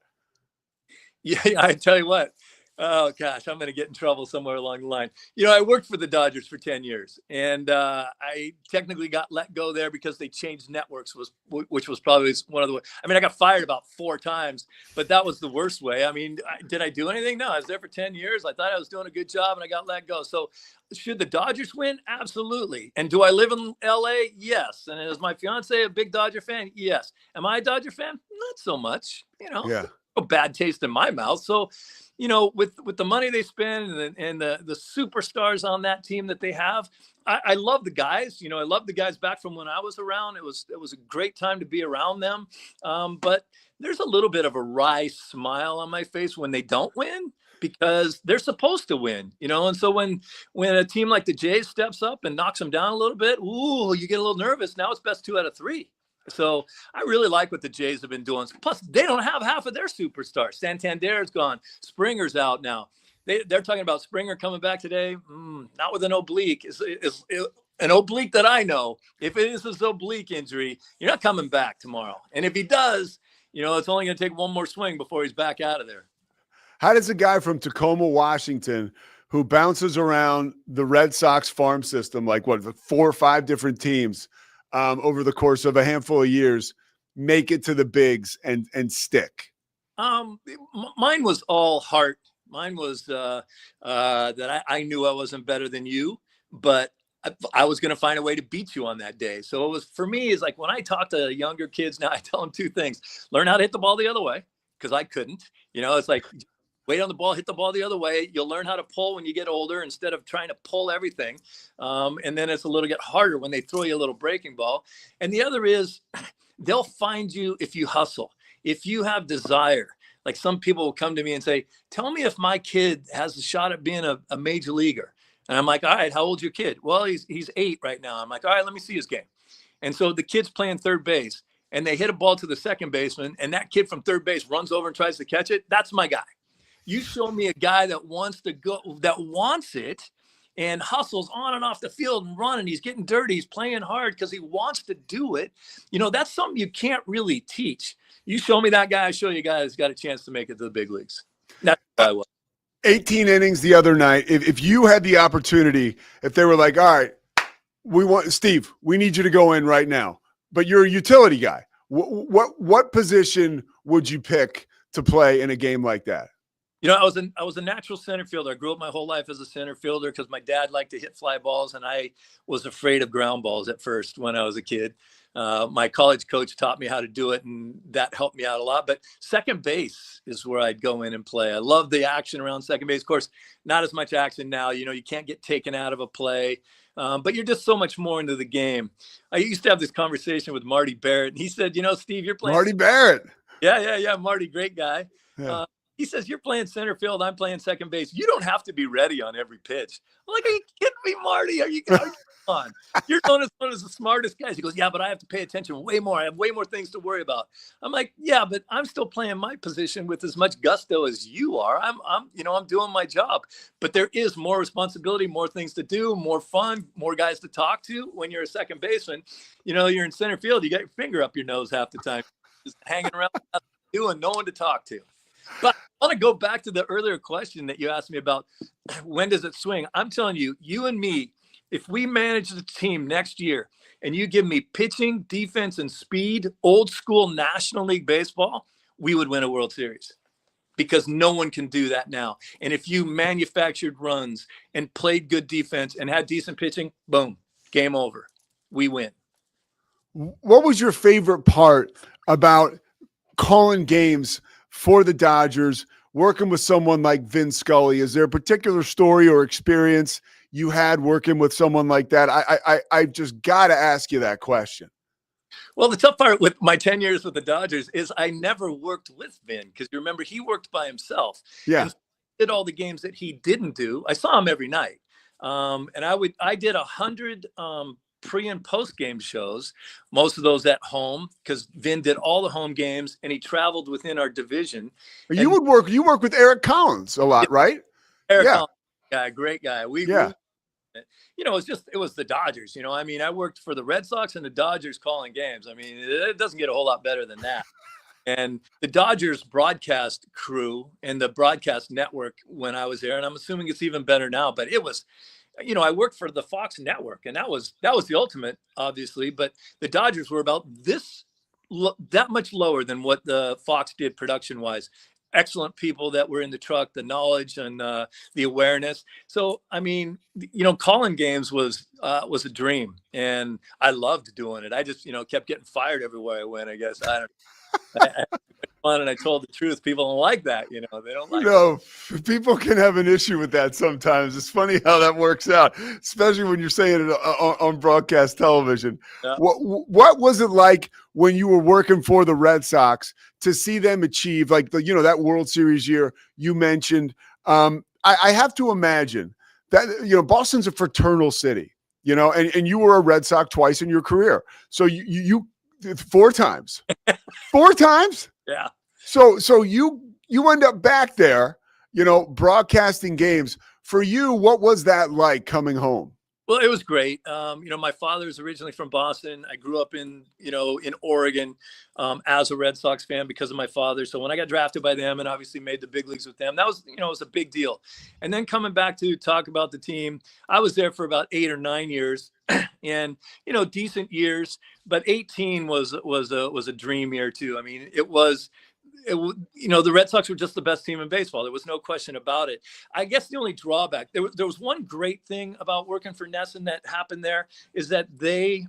Yeah, I tell you what. Oh gosh, I'm going to get in trouble somewhere along the line. You know, I worked for the Dodgers for 10 years, and I technically got let go there because they changed networks, which was probably one of the. I mean, I got fired about 4 times, but that was the worst way. I mean, did I do anything? No, I was there for 10 years. I thought I was doing a good job, and I got let go. So, should the Dodgers win? Absolutely. And do I live in LA? Yes. And is my fiance a big Dodger fan? Yes. Am I a Dodger fan? Not so much. You know, a bad taste in my mouth. So, you know, with the money they spend and the superstars on that team that they have, I love the guys. You know, I love the guys back from when I was around. It was a great time to be around them. But there's a little bit of a wry smile on my face when they don't win, because they're supposed to win, you know? And so when a team like the Jays steps up and knocks them down a little bit, ooh, you get a little nervous. Now it's best 2 out of 3. So I really like what the Jays have been doing. Plus, they don't have half of their superstars. Santander's gone. Springer's out now. They're talking about Springer coming back today. Not with an oblique. It's an oblique that I know. If it is this oblique injury, you're not coming back tomorrow. And if he does, you know, it's only going to take one more swing before he's back out of there. How does a guy from Tacoma, Washington, who bounces around the Red Sox farm system, like 4 or 5 different teams over the course of a handful of years, make it to the bigs and stick? Mine was all heart. Mine was that I knew I wasn't better than you, but I was going to find a way to beat you on that day. So it was, for me, is like when I talk to younger kids now, I tell them 2 things: learn how to hit the ball the other way, because I couldn't. You know, it's like, wait on the ball, hit the ball the other way. You'll learn how to pull when you get older instead of trying to pull everything. And then it's a little bit harder when they throw you a little breaking ball. And the other is, they'll find you if you hustle, if you have desire. Like some people will come to me and say, tell me if my kid has a shot at being a major leaguer. And I'm like, all right, how old's your kid? Well, he's 8 right now. I'm like, all right, let me see his game. And so the kid's playing third base and they hit a ball to the second baseman, and that kid from third base runs over and tries to catch it. That's my guy. You show me a guy that wants to go, that wants it and hustles on and off the field and running. He's getting dirty. He's playing hard because he wants to do it. You know, that's something you can't really teach. You show me that guy, I show you a guy who's got a chance to make it to the big leagues. That's what I was. 18 innings the other night. If you had the opportunity, if they were like, all right, Steve, we need you to go in right now, but you're a utility guy. What position would you pick to play in a game like that? You know, I was a natural center fielder. I grew up my whole life as a center fielder because my dad liked to hit fly balls, and I was afraid of ground balls at first when I was a kid. My college coach taught me how to do it, and that helped me out a lot. But second base is where I'd go in and play. I love the action around second base. Of course, not as much action now. You know, you can't get taken out of a play, but you're just so much more into the game. I used to have this conversation with Marty Barrett, and he said, you know, Steve, you're playing. Marty Barrett. Yeah. Marty, great guy. Yeah. He says, you're playing center field. I'm playing second base. You don't have to be ready on every pitch. I'm like, are you kidding me, Marty? Are you on? You're known as one of the smartest guys. He goes, yeah, but I have to pay attention way more. I have way more things to worry about. I'm like, yeah, but I'm still playing my position with as much gusto as you are. I'm doing my job, but there is more responsibility, more things to do, more fun, more guys to talk to. When you're a second baseman, you're in center field. You got your finger up your nose half the time, just hanging around, doing no one to talk to. But I want to go back to the earlier question that you asked me about when does it swing? I'm telling you, you and me, if we manage the team next year and you give me pitching, defense, and speed, old school National League baseball, we would win a World Series because no one can do that now. And if you manufactured runs and played good defense and had decent pitching, boom, game over. We win. What was your favorite part about calling games for the Dodgers, working with someone like Vin Scully? Is there a particular story or experience you had working with someone like that? I just got to ask you that question. Well, the tough part with my 10 years with the Dodgers is I never worked with Vin because you remember he worked by himself. Yeah. And did all the games that he didn't do. I saw him every night. And I did 100 pre and post game shows, most of those at home because Vin did all the home games and he traveled within our division. You work with Eric Collins a lot, right? Eric Collins, guy, great guy. It was the Dodgers, I worked for the Red Sox and the Dodgers calling games. It doesn't get a whole lot better than that. And the Dodgers broadcast crew and the broadcast network when I was there, and I'm assuming it's even better now, but it was, I worked for the Fox network and that was the ultimate, obviously, but the Dodgers were about that much lower than what the Fox did production wise. Excellent people that were in the truck, the knowledge and the awareness. So, calling games was a dream and I loved doing it. I just, kept getting fired everywhere I went, I guess. I fun and I told the truth. People don't like that, they don't like it. People can have an issue with that sometimes. It's funny how that works out, especially when you're saying it on broadcast television. Yeah. What was it like when you were working for the Red Sox to see them achieve that World Series year you mentioned? I have to imagine that, Boston's a fraternal city, and you were a Red Sox twice in your career. So you 4 times, 4 times. Yeah. So you end up back there, broadcasting games. For you, what was that like coming home? Well, it was great. My father's originally from Boston. I grew up in Oregon as a Red Sox fan because of my father. So when I got drafted by them and obviously made the big leagues with them, that was, it was a big deal. And then coming back to talk about the team, I was there for about 8 or 9 years and, decent years, but 18 was a dream year too. The Red Sox were just the best team in baseball. There was no question about it. I guess the only drawback, there was one great thing about working for NESN that happened there is that they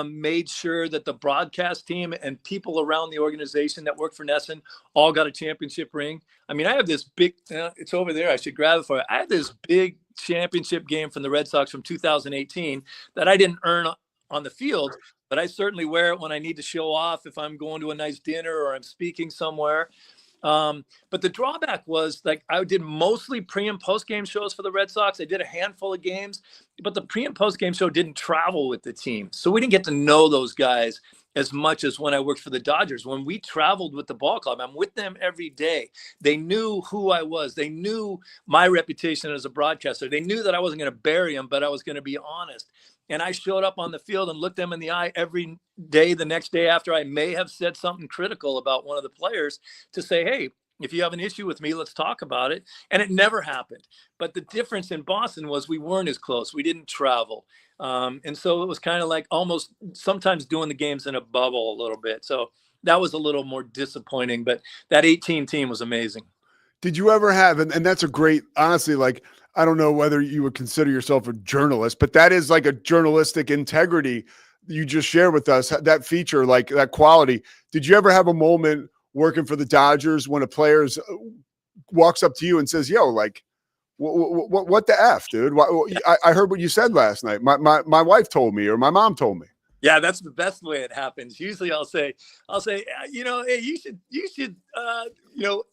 made sure that the broadcast team and people around the organization that worked for NESN all got a championship ring. I have this big, it's over there. I should grab it for you. I had this big championship game from the Red Sox from 2018 that I didn't earn on the field, but I certainly wear it when I need to show off if I'm going to a nice dinner or I'm speaking somewhere. But the drawback was I did mostly pre and post game shows for the Red Sox. I did a handful of games, but the pre and post game show didn't travel with the team. So we didn't get to know those guys as much as when I worked for the Dodgers. When we traveled with the ball club, I'm with them every day. They knew who I was. They knew my reputation as a broadcaster. They knew that I wasn't going to bury them, but I was going to be honest. And I showed up on the field and looked them in the eye every day, the next day after I may have said something critical about one of the players to say, hey, if you have an issue with me, let's talk about it. And it never happened. But the difference in Boston was we weren't as close. We didn't travel. And so it was kind of like almost sometimes doing the games in a bubble a little bit. So that was a little more disappointing. But that 18 team was amazing. Did you ever have, and that's a great, honestly, I don't know whether you would consider yourself a journalist, but that is like a journalistic integrity you just shared with us, that feature, that quality. Did you ever have a moment working for the Dodgers when a player walks up to you and says, yo, what the F, dude? I heard what you said last night. My wife told me, or my mom told me. Yeah, that's the best way it happens. Usually I'll say, hey, you should,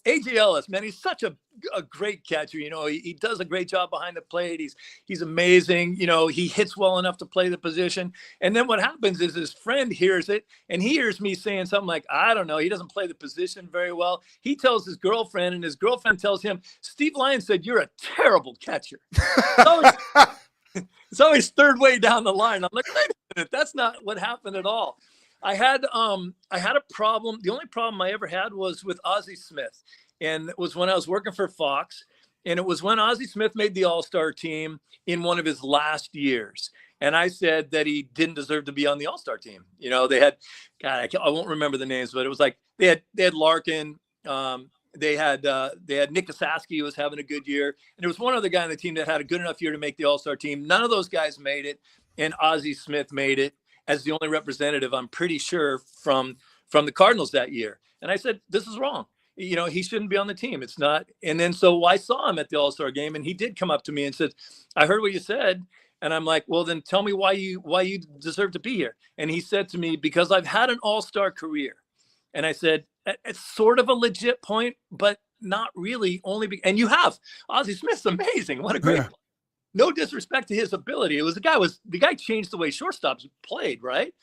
AJ Ellis, man, he's such a great catcher. He does a great job behind the plate. He's amazing. He hits well enough to play the position. And then what happens is his friend hears it, and he hears me saying something like, I don't know, he doesn't play the position very well. He tells his girlfriend, and his girlfriend tells him, Steve Lyons said, you're a terrible catcher. It's always third way down the line. I'm like, wait a minute, that's not what happened at all. I had a problem. The only problem I ever had was with Ozzie Smith. And it was when I was working for Fox. And it was when Ozzie Smith made the All-Star team in one of his last years. And I said that he didn't deserve to be on the All-Star team. They had, God, I won't remember the names, but it was like they had Larkin. They had Nick Kasaski, who was having a good year. And there was one other guy on the team that had a good enough year to make the All-Star team. None of those guys made it. And Ozzie Smith made it as the only representative, I'm pretty sure, from the Cardinals that year. And I said, this is wrong. He shouldn't be on the team. It's not. And then so I saw him at the All-Star game, and he did come up to me and said, I heard what you said. And I'm like, well, then tell me why you deserve to be here. And he said to me, because I've had an All-Star career. And I said, it's sort of a legit point, but not really. And you have. Ozzie Smith's amazing. What a great player. No disrespect to his ability. The guy changed the way shortstops played, right?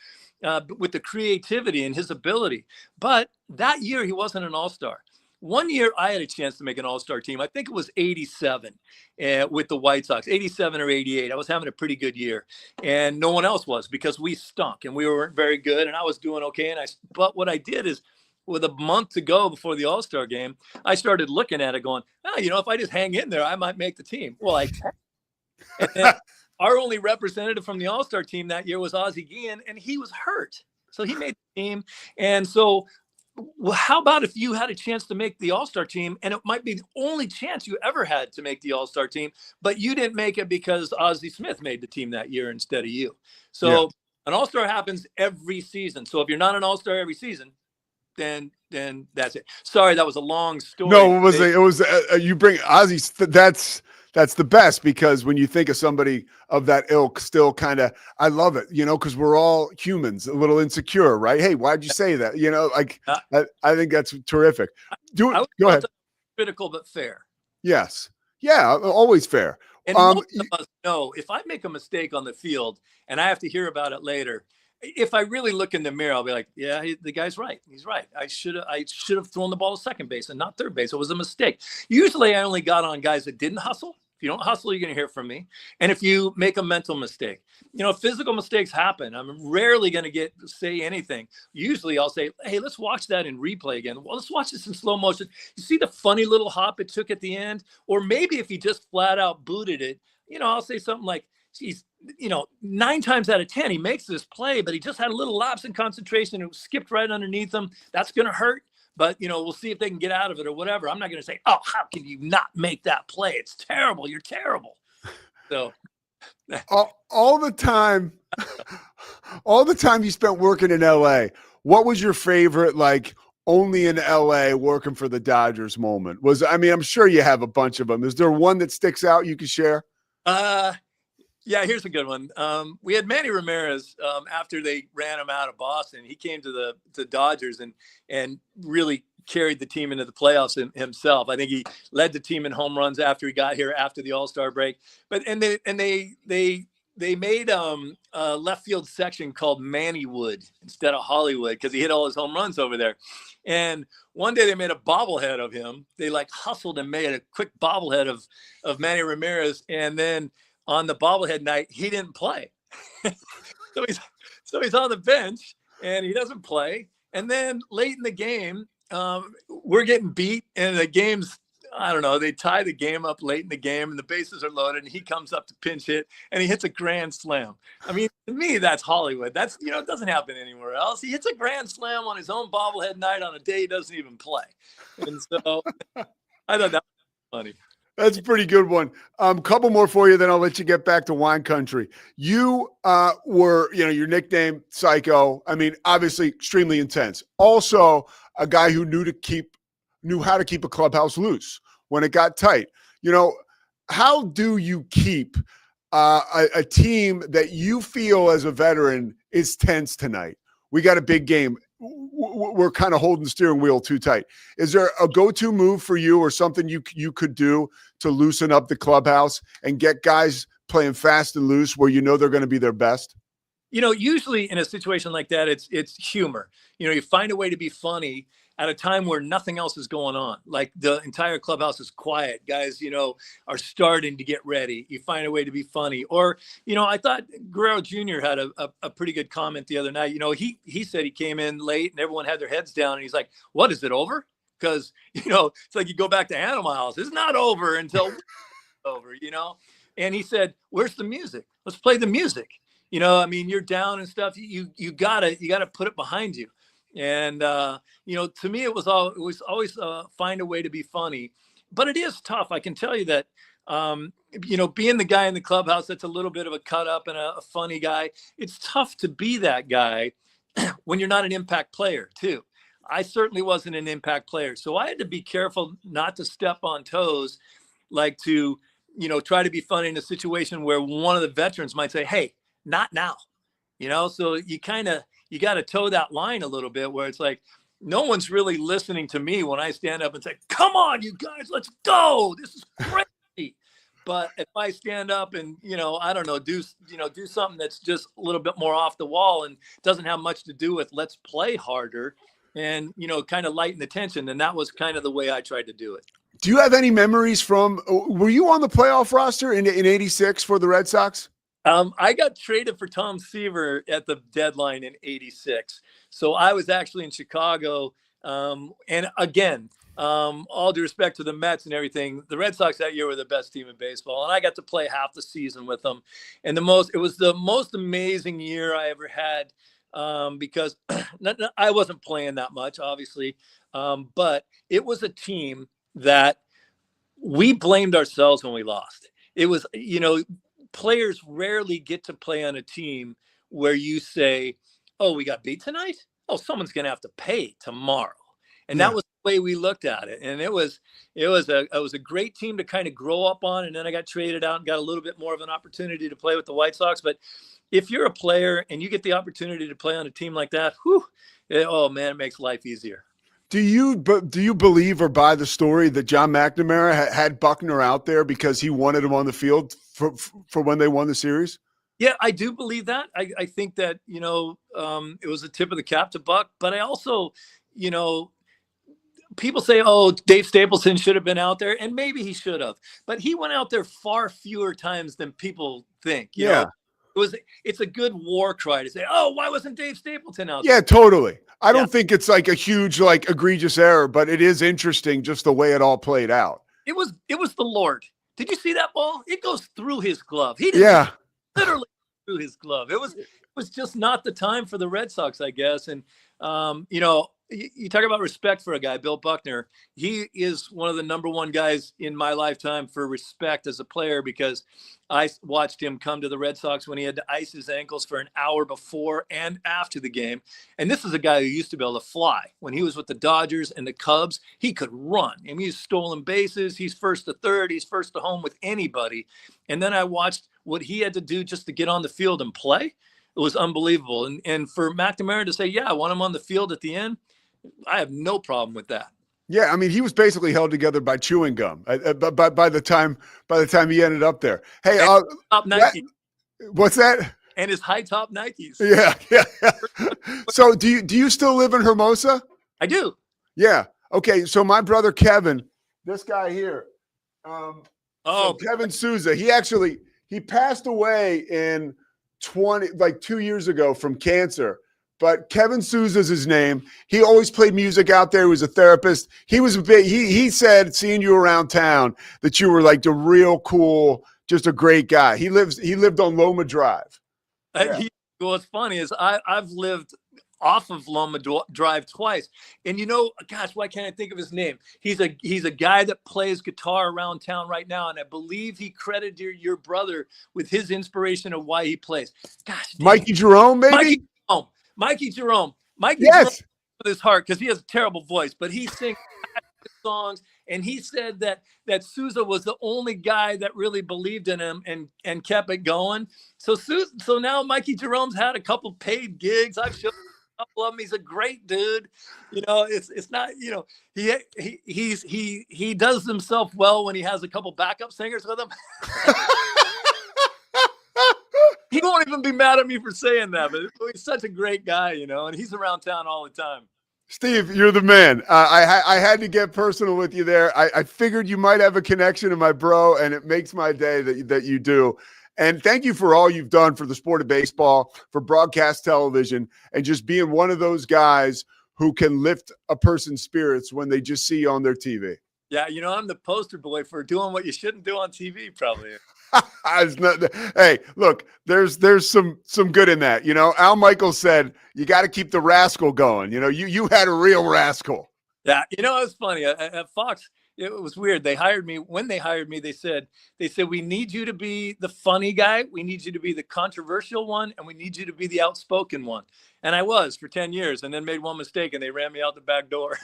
With the creativity and his ability. But that year he wasn't an All-Star. One year I had a chance to make an All-Star team. I think it was 87 with the White Sox, 87 or 88. I was having a pretty good year, and no one else was because we stunk and we weren't very good, and I was doing okay. But what I did is, with a month to go before the All-Star game, I started looking at it going, if I just hang in there, I might make the team. Well, and then our only representative from the All-Star team that year was Ozzie Guillen, and he was hurt. So he made the team. And so how about if you had a chance to make the All-Star team, and it might be the only chance you ever had to make the All-Star team, but you didn't make it because Ozzie Smith made the team that year instead of you. So an All-Star happens every season. So if you're not an All-Star every season, then that's it. Sorry, that was a long story. No, it was you bring Ozzie. That's the best, because when you think of somebody of that ilk, still kind of, I love it, because we're all humans, a little insecure, right? Hey, why'd you say that? I think that's terrific. Go ahead. Critical but fair. Yes. Yeah, always fair. And most of us know if I make a mistake on the field and I have to hear about it later, if I really look in the mirror, I'll be like, yeah, the guy's right. He's right. I should have thrown the ball to second base and not third base. It was a mistake. Usually I only got on guys that didn't hustle. If you don't hustle, you're going to hear from me. And if you make a mental mistake, physical mistakes happen. I'm rarely going to say anything. Usually I'll say, hey, let's watch that in replay again. Well, let's watch this in slow motion. You see the funny little hop it took at the end? Or maybe if he just flat out booted it, I'll say something like, geez, 9 times out of 10, he makes this play, but he just had a little lapse in concentration. It skipped right underneath him. That's going to hurt. But, we'll see if they can get out of it or whatever. I'm not going to say, oh, how can you not make that play? It's terrible. You're terrible. So all the time you spent working in LA, what was your favorite, only in LA working for the Dodgers moment? I'm sure you have a bunch of them. Is there one that sticks out you could share? Yeah, here's a good one. We had Manny Ramirez after they ran him out of Boston. He came to the Dodgers and really carried the team into the playoffs himself. I think he led the team in home runs after he got here after the All-Star break. But they made a left field section called Mannywood instead of Hollywood because he hit all his home runs over there. And one day they made a bobblehead of him. They hustled and made a quick bobblehead of Manny Ramirez, and then on the bobblehead night, he didn't play. so he's on the bench and he doesn't play. And then late in the game, we're getting beat and the game's, I don't know, they tie the game up late in the game and the bases are loaded and he comes up to pinch hit and he hits a grand slam. To me, that's Hollywood. That's, it doesn't happen anywhere else. He hits a grand slam on his own bobblehead night on a day he doesn't even play. And so I thought that was funny. That's a pretty good one. Couple more for you, then I'll let you get back to wine country. You were, your nickname, Psycho. Obviously extremely intense. Also a guy who knew how to keep a clubhouse loose when it got tight. How do you keep a team that you feel as a veteran is tense tonight? We got a big game. We're kind of holding the steering wheel too tight. Is there a go-to move for you or something you could do to loosen up the clubhouse and get guys playing fast and loose where you know they're going to be their best? Usually in a situation like that, it's humor. You find a way to be funny at a time where nothing else is going on. Like the entire clubhouse is quiet. Guys, are starting to get ready. You find a way to be funny. Or, I thought Guerrero Jr. had a pretty good comment the other night. He said he came in late and everyone had their heads down. And he's like, what, is it over? Because, it's like you go back to Animal House. It's not over until it's over, And he said, where's the music? Let's play the music. You're down and stuff. You gotta put it behind you. And, to me, it was always find a way to be funny, but it is tough. I can tell you that, being the guy in the clubhouse, that's a little bit of a cut up and a funny guy. It's tough to be that guy when you're not an impact player too. I certainly wasn't an impact player. So I had to be careful not to step on toes, like to, try to be funny in a situation where one of the veterans might say, hey, not now, so you got to toe that line a little bit where it's like, no one's really listening to me when I stand up and say, come on, you guys, let's go. This is crazy. But if I stand up and, I don't know, do something that's just a little bit more off the wall and doesn't have much to do with let's play harder and, kind of lighten the tension. And that was kind of the way I tried to do it. Do you have any memories were you on the playoff roster in 86 for the Red Sox? I got traded for Tom Seaver at the deadline in 86. So I was actually in Chicago. And again, all due respect to the Mets and everything, the Red Sox that year were the best team in baseball. And I got to play half the season with them. And it was the most amazing year I ever had because I wasn't playing that much, obviously. But it was a team that we blamed ourselves when we lost. It was, players rarely get to play on a team where you say, oh, we got beat tonight? Oh, someone's going to have to pay tomorrow. And that was the way we looked at it. And it was a great team to kind of grow up on. And then I got traded out and got a little bit more of an opportunity to play with the White Sox. But if you're a player and you get the opportunity to play on a team like that, it makes life easier. Do you believe or buy the story that John McNamara had Buckner out there because he wanted him on the field for when they won the series? Yeah, I do believe that. I think that, it was a tip of the cap to Buck. But I also, people say, oh, Dave Stapleton should have been out there. And maybe he should have. But he went out there far fewer times than people think. You know? It's a good war cry to say, oh, why wasn't Dave Stapleton out there? Yeah, totally. I don't think it's like a huge, egregious error, but it is interesting just the way it all played out. It was the Lord. Did you see that ball? It goes through his glove. He didn't literally through his glove. It was just not the time for the Red Sox, I guess. And you talk about respect for a guy, Bill Buckner. He is one of the number one guys in my lifetime for respect as a player because I watched him come to the Red Sox when he had to ice his ankles for an hour before and after the game. And this is a guy who used to be able to fly. When he was with the Dodgers and the Cubs, he could run. I mean, he's stolen bases. He's first to third. He's first to home with anybody. And then I watched what he had to do just to get on the field and play. It was unbelievable. And for McNamara to say, yeah, I want him on the field at the end, I have no problem with that. Yeah, I mean, he was basically held together by chewing gum by the time he ended up there. Hey, top Nike. What's that? And his high top Nikes. Yeah. So do you still live in Hermosa? I do. Yeah. Okay. So my brother Kevin, this guy here, Kevin Sousa, he passed away in 2 years ago from cancer. But Kevin Sousa's his name. He always played music out there. He was a therapist. He was he said, seeing you around town, that you were like the real cool, just a great guy. He lived on Loma Drive. Yeah. What's funny is I've lived off of Loma Drive twice. And gosh, why can't I think of his name? He's a guy that plays guitar around town right now. And I believe he credited your brother with his inspiration of why he plays. Gosh, Mikey Jerome, maybe? Mikey Jerome. Yes. Jerome with his heart, because he has a terrible voice, but he sings songs And he said that Sousa was the only guy that really believed in him and kept it going. So now Mikey Jerome's had a couple paid gigs. I've showed a couple of them. He's a great dude. It's not, he does himself well when he has a couple backup singers with him. He won't even be mad at me for saying that, but he's such a great guy, and he's around town all the time. Steve, you're the man. I had to get personal with you there. I figured you might have a connection to my bro, and it makes my day that you do. And thank you for all you've done for the sport of baseball, for broadcast television, and just being one of those guys who can lift a person's spirits when they just see you on their TV. Yeah, I'm the poster boy for doing what you shouldn't do on TV, probably. Hey, look, there's some good in that. Al Michaels said you got to keep the rascal going. You had a real rascal. Yeah, it was funny at Fox. It was weird. They hired me. When they hired me, they said we need you to be the funny guy, we need you to be the controversial one, and we need you to be the outspoken one. And I was for 10 years, and then made one mistake, and they ran me out the back door.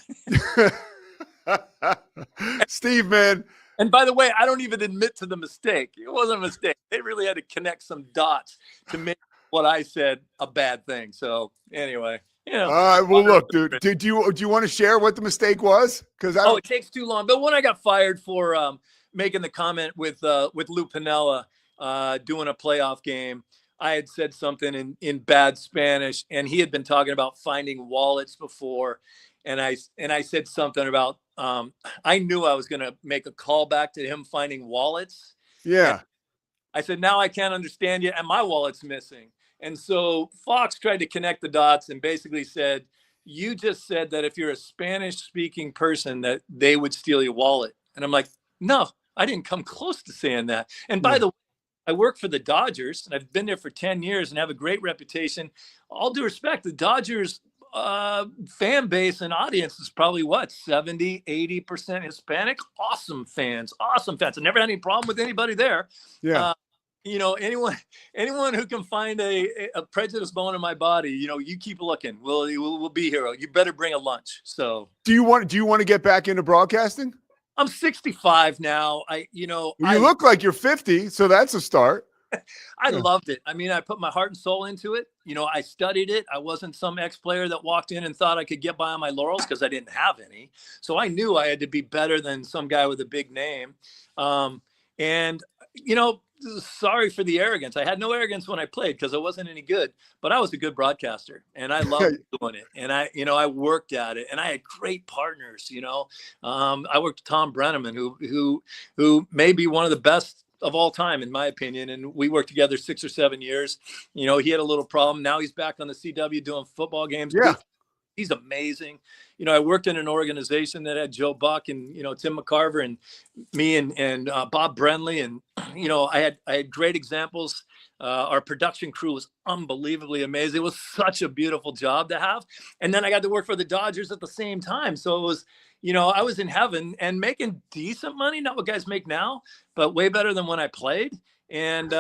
Steve, man. And by the way, I don't even admit to the mistake. It wasn't a mistake. They really had to connect some dots to make what I said a bad thing. So anyway, All right. Well, look, dude. Do you want to share what the mistake was? It takes too long. But when I got fired for making the comment with Lou Piniella doing a playoff game, I had said something in bad Spanish, and he had been talking about finding wallets before. And I said something about I knew I was going to make a call back to him finding wallets. Yeah. And I said, now I can't understand you, and my wallet's missing. And so Fox tried to connect the dots and basically said, you just said that if you're a Spanish-speaking person that they would steal your wallet. And I'm like, no, I didn't come close to saying that. And by the way, I work for the Dodgers, and I've been there for 10 years and have a great reputation. All due respect, the Dodgers fan base and audience is probably 70-80% Hispanic. Awesome fans. I never had any problem with anybody there. Yeah. Anyone who can find a prejudice bone in my body, you keep looking. We'll be here. You better bring a lunch. So do you want to get back into broadcasting? I'm 65 now. You look like you're 50, so that's a start. I loved it. I mean, I put my heart and soul into it. I studied it. I wasn't some ex-player that walked in and thought I could get by on my laurels because I didn't have any. So I knew I had to be better than some guy with a big name. Sorry for the arrogance. I had no arrogance when I played because I wasn't any good, but I was a good broadcaster and I loved doing it. And I worked at it and I had great partners. I worked with Tom Brenneman, who may be one of the best of all time, in my opinion. And we worked together 6 or 7 years. He had a little problem. Now he's back on the CW doing football games. Yeah. He's amazing. I worked in an organization that had Joe Buck and, Tim McCarver and me and Bob Brenly. And, I had great examples. Our production crew was unbelievably amazing. It was such a beautiful job to have. And then I got to work for the Dodgers at the same time. So it was, I was in heaven and making decent money, not what guys make now, but way better than when I played. And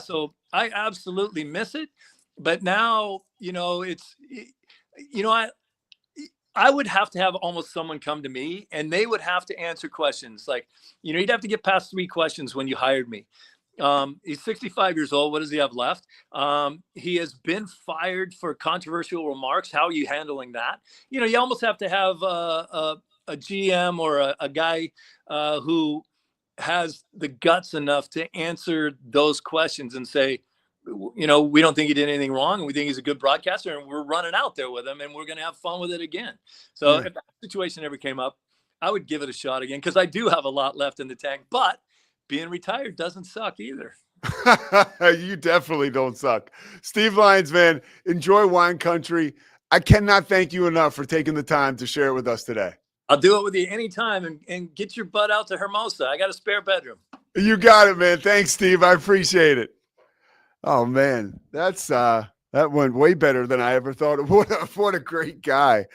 so I absolutely miss it. But now, I would have to have almost someone come to me and they would have to answer questions. Like, you'd have to get past 3 questions when you hired me. He's 65 years old. What does he have left? He has been fired for controversial remarks. How are you handling that? You almost have to have a GM or a guy who has the guts enough to answer those questions and say, we don't think he did anything wrong, and we think he's a good broadcaster, and we're running out there with him, and we're going to have fun with it again. So if that situation ever came up, I would give it a shot again because I do have a lot left in the tank. But being retired doesn't suck either. You definitely don't suck. Steve Lyons, man, enjoy wine country. I cannot thank you enough for taking the time to share it with us today. I'll do it with you anytime and get your butt out to Hermosa. I got a spare bedroom. You got it, man. Thanks, Steve. I appreciate it. Oh man, that went way better than I ever thought. What a great guy.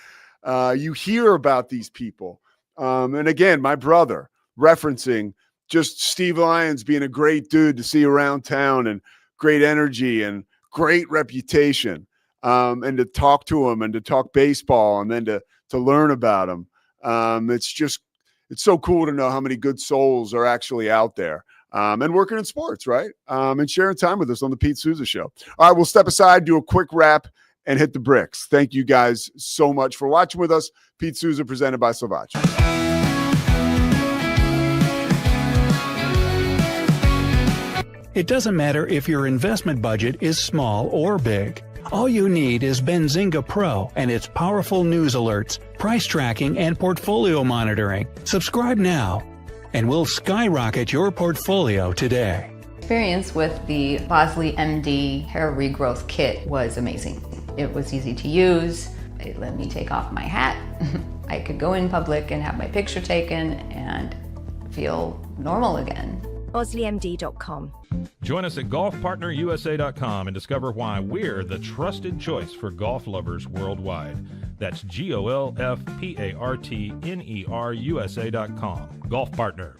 You hear about these people. And again, my brother referencing just Steve Lyons being a great dude to see around town and great energy and great reputation. And to talk to him and to talk baseball and then to learn about him. it's so cool to know how many good souls are actually out there and working in sports, right? And sharing time with us on the Pete Sousa Show. All right, we'll step aside, do a quick wrap, and hit the bricks. Thank you guys so much for watching with us. Pete Sousa presented by Slovac. It doesn't matter if your investment budget is small or big. All you need is Benzinga Pro and its powerful news alerts, price tracking, and portfolio monitoring. Subscribe now, and we'll skyrocket your portfolio today. Experience with the Bosley MD hair regrowth kit was amazing. It was easy to use. It let me take off my hat. I could go in public and have my picture taken and feel normal again. BosleyMD.com. Join us at golfpartnerusa.com and discover why we're the trusted choice for golf lovers worldwide. That's GOLFPARTNERUSA.com. Golf Partner.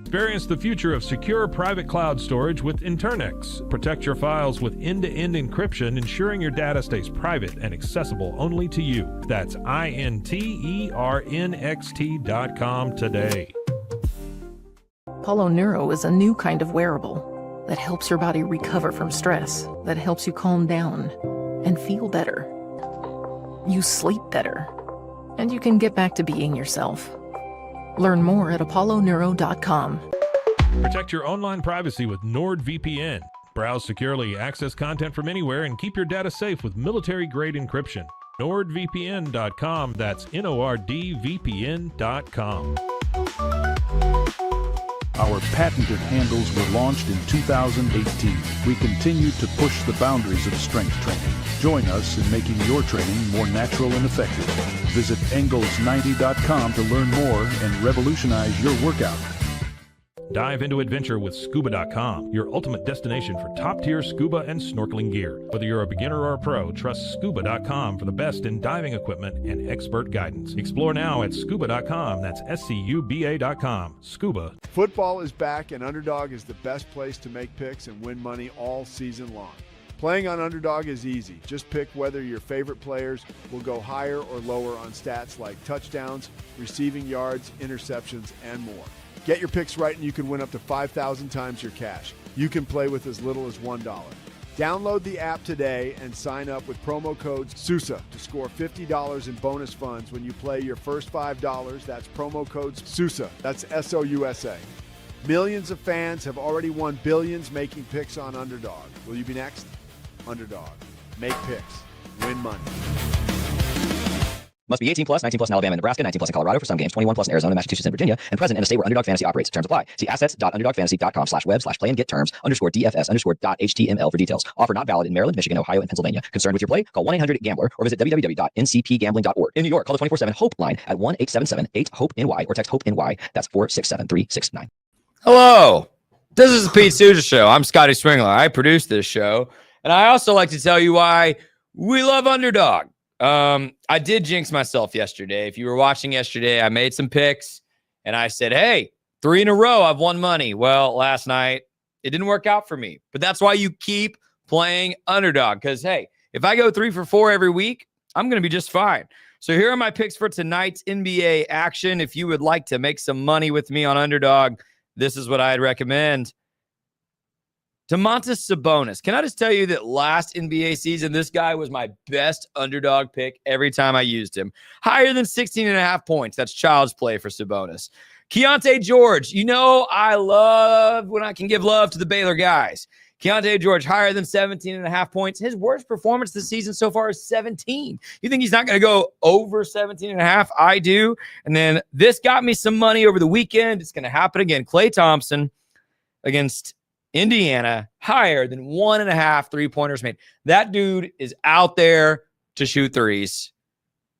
Experience the future of secure private cloud storage with Internix. Protect your files with end-to-end encryption, ensuring your data stays private and accessible only to you. That's INTERNXT.com today. Apollo Neuro is a new kind of wearable that helps your body recover from stress, that helps you calm down and feel better. You sleep better, and you can get back to being yourself. Learn more at apolloneuro.com. Protect your online privacy with NordVPN. Browse securely, access content from anywhere, and keep your data safe with military-grade encryption. NordVPN.com. That's NORDVPN.com. Our patented handles were launched in 2018. We continue to push the boundaries of strength training. Join us in making your training more natural and effective. Visit Engels90.com to learn more and revolutionize your workout. Dive into adventure with Scuba.com, your ultimate destination for top-tier scuba and snorkeling gear. Whether you're a beginner or a pro, trust Scuba.com for the best in diving equipment and expert guidance. Explore now at Scuba.com. That's SCUBA.com. Scuba. Football is back, and Underdog is the best place to make picks and win money all season long. Playing on Underdog is easy. Just pick whether your favorite players will go higher or lower on stats like touchdowns, receiving yards, interceptions, and more. Get your picks right and you can win up to 5,000 times your cash. You can play with as little as $1. Download the app today and sign up with promo code Sousa to score $50 in bonus funds when you play your first $5. That's promo code Sousa. That's SOUSA. Millions of fans have already won billions making picks on Underdog. Will you be next? Underdog. Make picks. Win money. Must be 18 plus, 19 plus in Alabama and Nebraska, 19 plus in Colorado for some games, 21 plus in Arizona, Massachusetts, and Virginia, and present in a state where Underdog Fantasy operates. Terms apply. See assets.underdogfantasy.com/web/play-and-get-terms_DFS_.html for details. Offer not valid in Maryland, Michigan, Ohio, and Pennsylvania. Concerned with your play? Call 1-800-GAMBLER or visit www.ncpgambling.org. In New York, call the 24/7 HOPE line at 1-877-8-HOPE-NY or text HOPE-NY. That's 467-369. Hello. This is the Pete Sousa Show. I'm Scotty Swingler. I produce this show, and I also like to tell you why we love Underdog. I did jinx myself yesterday. If you were watching yesterday, I made some picks and I said, hey, 3 in a row, I've won money. Well, last night it didn't work out for me, but that's why you keep playing Underdog. Cause hey, if I go 3 for 4 every week, I'm going to be just fine. So here are my picks for tonight's NBA action. If you would like to make some money with me on Underdog, this is what I'd recommend. Domantas Sabonis. Can I just tell you that last NBA season, this guy was my best Underdog pick every time I used him. Higher than 16.5 points. That's child's play for Sabonis. Keontae George. You know I love when I can give love to the Baylor guys. Keontae George, higher than 17.5 points. His worst performance this season so far is 17. You think he's not going to go over 17.5? I do. And then this got me some money over the weekend. It's going to happen again. Klay Thompson against Indiana, higher than 1.5 3-pointers made. That dude is out there to shoot threes.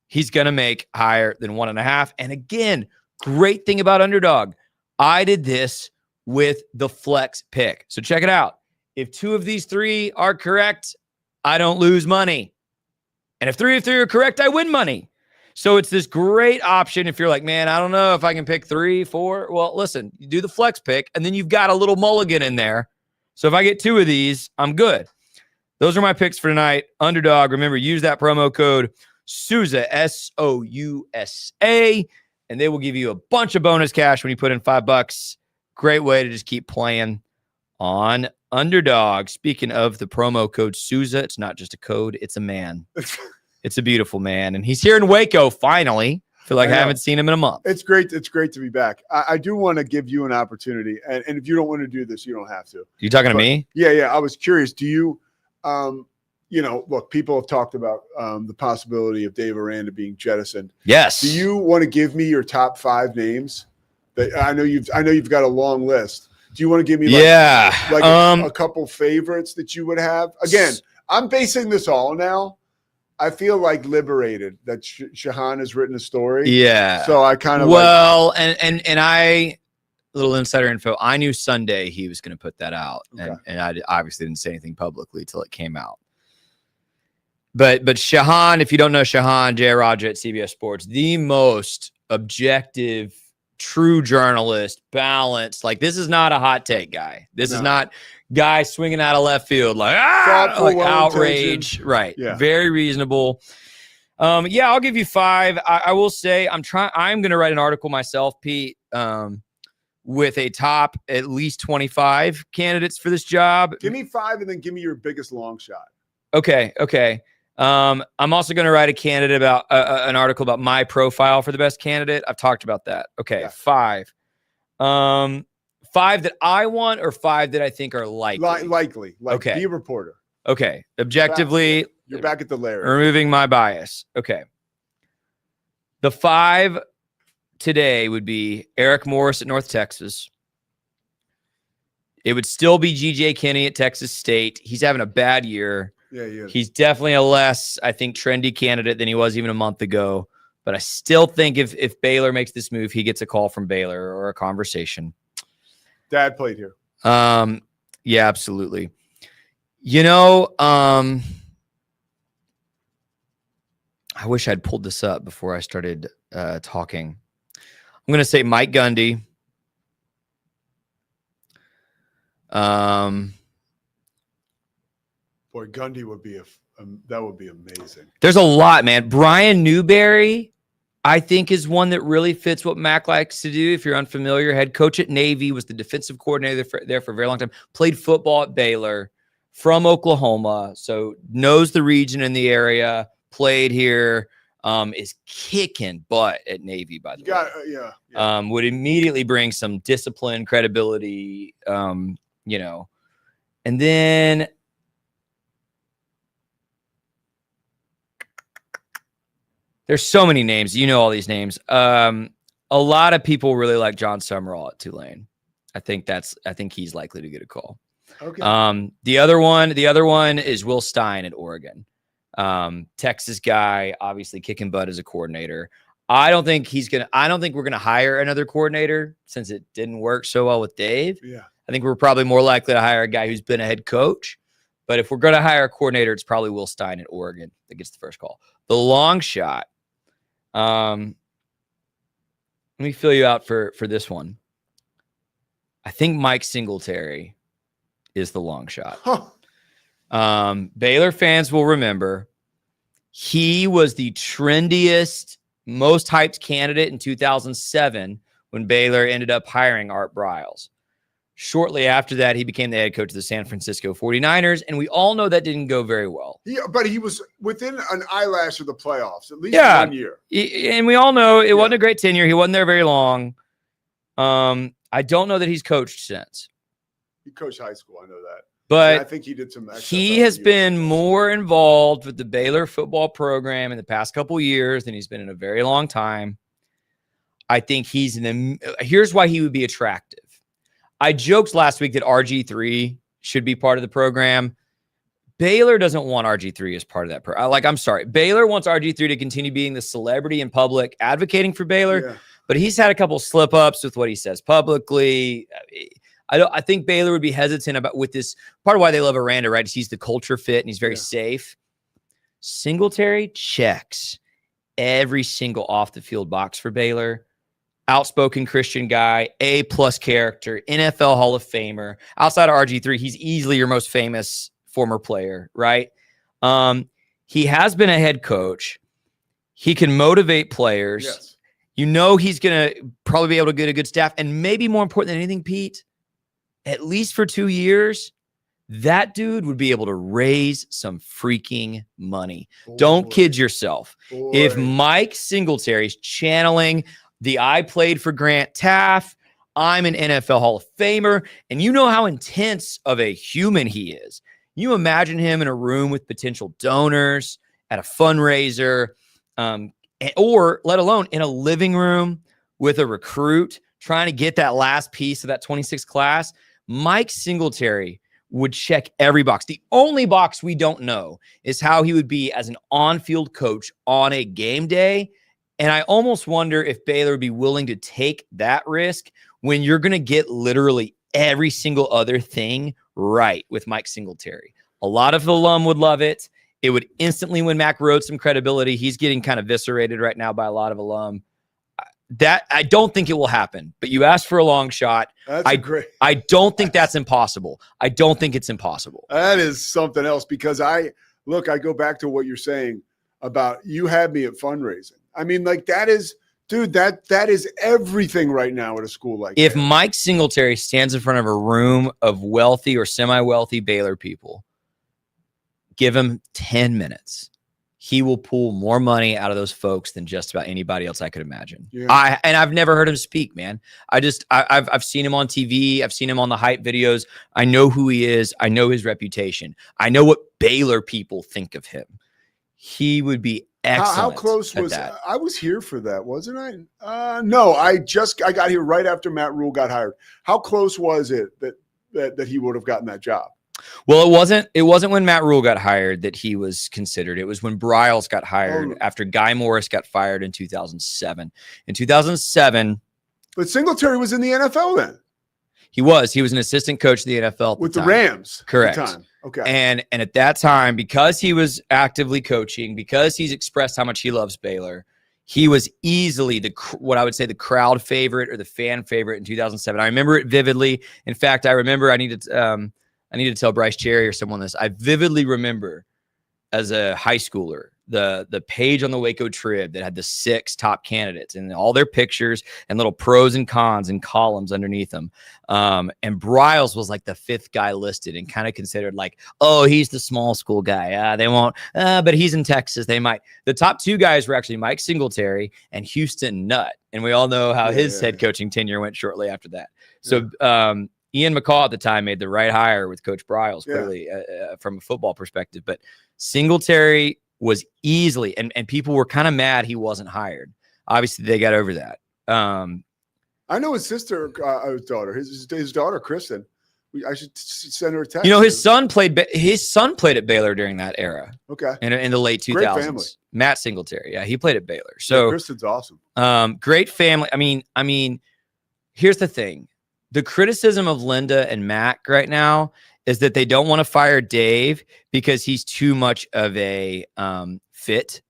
He's going to make higher than 1.5. And again, great thing about Underdog, I did this with the flex pick. So check it out. If 2 of these 3 are correct, I don't lose money. And if 3 of 3 are correct, I win money. So it's this great option if you're like, man, I don't know if I can pick 3, 4. Well, listen, you do the flex pick, and then you've got a little mulligan in there. So if I get 2 of these, I'm good. Those are my picks for tonight. Underdog, remember, use that promo code Sousa, Sousa, and they will give you a bunch of bonus cash when you put in $5. Great way to just keep playing on Underdog. Speaking of the promo code Sousa, it's not just a code, it's a man. It's a beautiful man. And he's here in Waco, finally. I feel like I haven't seen him in a month. It's great. It's great to be back. I do want to give you an opportunity. And if you don't want to do this, you don't have to. You talking to me? Yeah. I was curious. Do you, look, people have talked about the possibility of Dave Aranda being jettisoned. Yes. Do you want to give me your top 5 names? That I know you've got a long list. Do you want to give me a couple favorites that you would have? Again, I'm basing this all now. I feel like liberated that Shahan has written a story. Yeah. So I kind of and I, little insider info, I knew Sunday he was going to put that out. Okay. And I obviously didn't say anything publicly till it came out. But Shahan, if you don't know Shahan, Jay Raja at CBS Sports, the most objective, true journalist, balanced. Like, this is not a hot take guy. This is not guy swinging out of left field like outrage. Right. Yeah. Very reasonable. I'll give you 5. I will say I'm going to write an article myself, Pete, with a top at least 25 candidates for this job. Give me 5 and then give me your biggest long shot. Okay. I'm also going to write about an article about my profile for the best candidate. I've talked about that. Okay. Yeah. 5. 5 that I want, or 5 that I think are likely? Likely. Okay. Be a reporter. Okay. Objectively. You're back at the layer. Removing my bias. Okay. The 5 today would be Eric Morris at North Texas. It would still be G.J. Kinney at Texas State. He's having a bad year. Yeah, he is. He's definitely a less, I think, trendy candidate than he was even a month ago. But I still think if Baylor makes this move, he gets a call from Baylor or a conversation. Dad played here. Yeah, absolutely. I wish I'd pulled this up before I started talking. I'm going to say Mike Gundy. Boy, Gundy would be that would be amazing. There's a lot, man. Brian Newberry, I think, is one that really fits what Mac likes to do. If you're unfamiliar, head coach at Navy, was the defensive coordinator there for a very long time, played football at Baylor, from Oklahoma, so knows the region and the area, played here, is kicking butt at Navy, by the way. Would immediately bring some discipline, credibility, And then there's so many names. You know all these names. A lot of people really like John Summerall at Tulane. I think he's likely to get a call. Okay. The other one is Will Stein at Oregon. Texas guy, obviously kicking butt as a coordinator. I don't think we're gonna hire another coordinator since it didn't work so well with Dave. Yeah. I think we're probably more likely to hire a guy who's been a head coach. But if we're gonna hire a coordinator, it's probably Will Stein at Oregon that gets the first call. The long shot. Let me fill you out for this one. I think Mike Singletary is the long shot. Baylor fans will remember he was the trendiest, most hyped candidate in 2007 when Baylor ended up hiring Art Briles. Shortly after that, he became the head coach of the San Francisco 49ers, and we all know that didn't go very well. Yeah, but he was within an eyelash of the playoffs, at least 1 year. And we all know it wasn't a great tenure. He wasn't there very long. I don't know that he's coached since. He coached high school, I know that. But I think he did some. He has been more involved with the Baylor football program in the past couple years than he's been in a very long time. I think here's why he would be attractive. I joked last week that RG3 should be part of the program. Baylor doesn't want RG3 as part of that program. I'm sorry. Baylor wants RG3 to continue being the celebrity in public, advocating for Baylor, but he's had a couple slip-ups with what he says publicly. I think Baylor would be hesitant with this. Part of why they love Aranda, right, is he's the culture fit and he's very safe. Singletary checks every single off-the-field box for Baylor. Outspoken Christian guy, A+ character, NFL Hall of Famer. Outside of RG3, he's easily your most famous former player, right? He has been a head coach. He can motivate players. Yes. You know he's going to probably be able to get a good staff. And maybe more important than anything, Pete, at least for 2 years, that dude would be able to raise some freaking money. Don't kid yourself. If Mike Singletary's channeling the I played for Grant Taft, I'm an NFL Hall of Famer, and you know how intense of a human he is. You imagine him in a room with potential donors at a fundraiser, or let alone in a living room with a recruit trying to get that last piece of that 26 class. Mike Singletary would check every box. The only box we don't know is how he would be as an on-field coach on a game day. And I almost wonder if Baylor would be willing to take that risk when you're going to get literally every single other thing right with Mike Singletary. A lot of the alum would love it. It would instantly win Mac Rhodes some credibility. He's getting kind of eviscerated right now by a lot of alum. That I don't think it will happen, but you asked for a long shot. Great. I don't think that's impossible. I don't think it's impossible. That is something else because I go back to what you're saying about you had me at fundraising. I mean, like that is, dude, that is everything right now at a school like if that. Mike Singletary stands in front of a room of wealthy or semi-wealthy Baylor people, give him 10 minutes. He will pull more money out of those folks than just about anybody else I could imagine. Yeah. I've never heard him speak, man. I've seen him on TV. I've seen him on the hype videos. I know who he is. I know his reputation. I know what Baylor people think of him. He would be excellent. How close was that? I was here for that, wasn't I? No, I got here right after Matt Rule got hired. How close was it that he would have gotten that job? Well, it wasn't when Matt Rule got hired that he was considered. It was when Bryles got hired after Guy Morris got fired in 2007. In 2007, but Singletary was in the NFL then. He was an assistant coach of the NFL with the Rams. Correct. At the time. Okay. And at that time, because he was actively coaching, because he's expressed how much he loves Baylor, he was easily what I would say the crowd favorite or the fan favorite in 2007. I remember it vividly. In fact, I remember I need to tell Bryce Cherry or someone this. I vividly remember as a high schooler, the page on the Waco Trib that had the 6 top candidates and all their pictures and little pros and cons and columns underneath them. And Bryles was like the 5th guy listed and kind of considered like, oh, he's the small school guy. They won't, but he's in Texas. They might. The top 2 guys were actually Mike Singletary and Houston Nutt. And we all know how his head coaching tenure went shortly after that. So, Ian McCaw at the time made the right hire with Coach Bryles, clearly from a football perspective. But Singletary was easily, and people were kind of mad he wasn't hired. Obviously, they got over that. I know his sister, daughter, his daughter Kristen. I should send her a text. You know, his son played at Baylor during that era. Okay, in the late 2000s. Great family. Matt Singletary, he played at Baylor. So Kristen's awesome. Great family. I mean, here's the thing. The criticism of Linda and Mac right now is that they don't want to fire Dave because he's too much of a fit,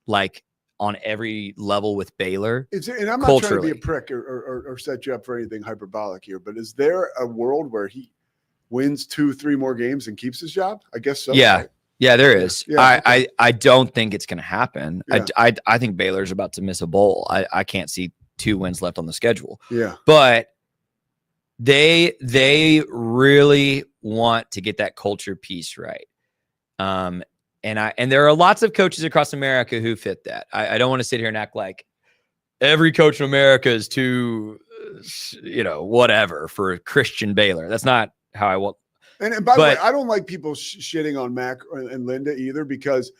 like on every level with Baylor. And I'm not trying to be a prick or set you up for anything hyperbolic here, but is there a world where he wins 2-3 more games and keeps his job? I guess so. Yeah. Right? Yeah, there is. Yeah. I don't think it's going to happen. Yeah. I think Baylor's about to miss a bowl. I can't see 2 wins left on the schedule. Yeah. But they really want to get that culture piece right. And there are lots of coaches across America who fit that. I don't want to sit here and act like every coach in America is too, whatever for Christian Baylor. That's not how I want. And by the way, I don't like people shitting on Mac and Linda either, because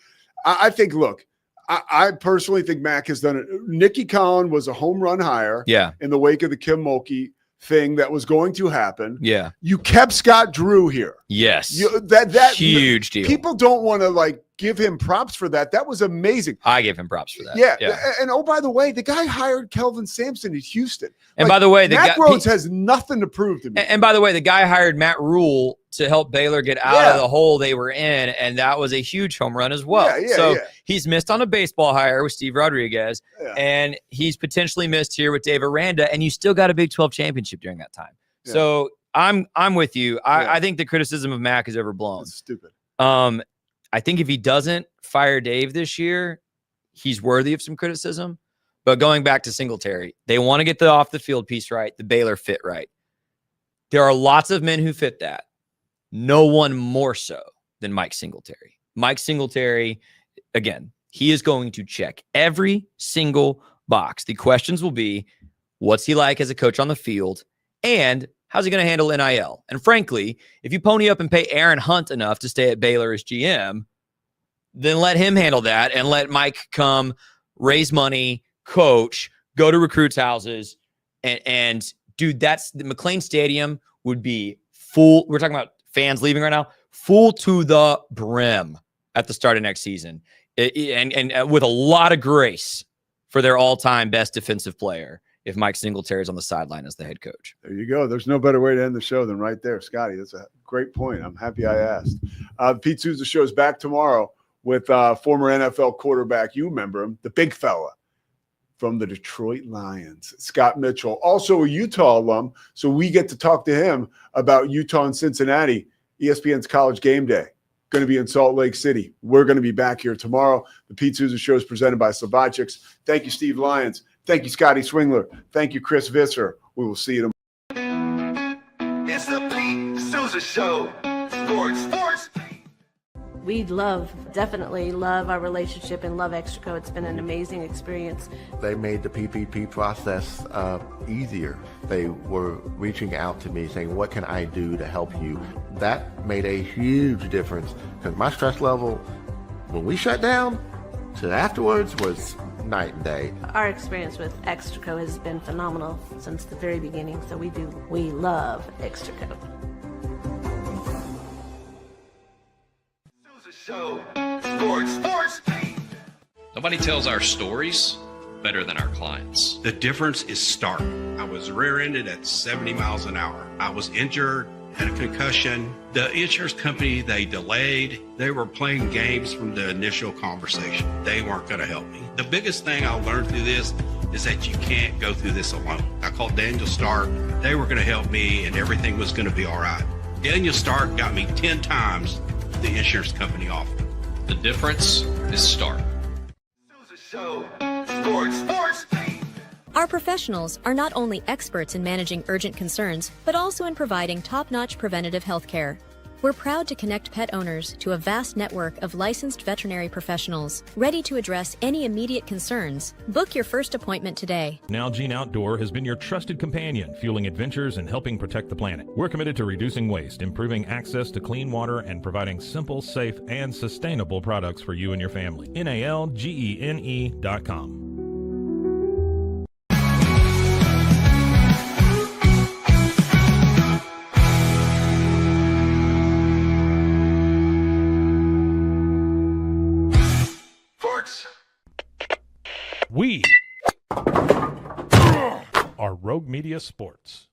I think, look, I personally think Mac has done it. Nikki Collin was a home run hire in the wake of the Kim Mulkey thing that was going to happen. Yeah. You kept Scott Drew here. Yes. That huge deal. People don't want to give him props for that. That was amazing. I give him props for that. Yeah. And oh, by the way, the guy hired Kelvin Sampson at Houston. And by the way, Mac Rhodes has nothing to prove to me. And by the way, the guy hired Matt Rule to help Baylor get out of the hole they were in, and that was a huge home run as well. He's missed on a baseball hire with Steve Rodriguez, and he's potentially missed here with Dave Aranda, and you still got a Big 12 championship during that time. Yeah. So I'm with you. I think the criticism of Mac is overblown. That's stupid. I think if he doesn't fire Dave this year, he's worthy of some criticism. But going back to Singletary, they want to get the off the field piece right, the Baylor fit right. There are lots of men who fit that. No one more so than Mike Singletary. Mike Singletary, again, he is going to check every single box. The questions will be, what's he like as a coach on the field? And how's he going to handle NIL? And frankly, if you pony up and pay Aaron Hunt enough to stay at Baylor as GM, then let him handle that and let Mike come raise money, coach, go to recruits' houses. And dude, that's the McLean Stadium would be full. We're talking about fans leaving right now, full to the brim at the start of next season. And with a lot of grace for their all-time best defensive player if Mike Singletary is on the sideline as the head coach. There you go. There's no better way to end the show than right there, Scotty. That's a great point. I'm happy I asked. Pete Sousa show is back tomorrow with former NFL quarterback. You remember him, the big fella from the Detroit Lions, Scott Mitchell, also a Utah alum. So we get to talk to him about Utah and Cincinnati, ESPN's College Game Day. Going to be in Salt Lake City. We're going to be back here tomorrow. The Pete Sousa show is presented by Slovakics. Thank you, Steve Lyons. Thank you, Scotty Swingler. Thank you, Chris Visser. We will see you tomorrow. It's the Pete Sousa Show. Sports. We definitely love our relationship and love Extraco. It's been an amazing experience. They made the PPP process easier. They were reaching out to me saying, what can I do to help you? That made a huge difference because my stress level, when we shut down, to afterwards was night and day. Our experience with Extraco has been phenomenal since the very beginning. So we love Extraco. Show. Sports. Nobody tells our stories better than our clients. The difference is stark. I was rear-ended at 70 miles an hour. I was injured, had a concussion. The insurance company, they delayed. They were playing games from the initial conversation. They weren't going to help me. The biggest thing I learned through this is that you can't go through this alone. I called Daniel Stark. They were going to help me and everything was going to be all right. Daniel Stark got me 10 times the insurance company offered. The difference is stark. Show. Sports. Our professionals are not only experts in managing urgent concerns, but also in providing top-notch preventative health care. We're proud to connect pet owners to a vast network of licensed veterinary professionals, ready to address any immediate concerns. Book your first appointment today. Nalgene Outdoor has been your trusted companion, fueling adventures and helping protect the planet. We're committed to reducing waste, improving access to clean water, and providing simple, safe, and sustainable products for you and your family. NALGENE.com. We are Rogue Media Sports.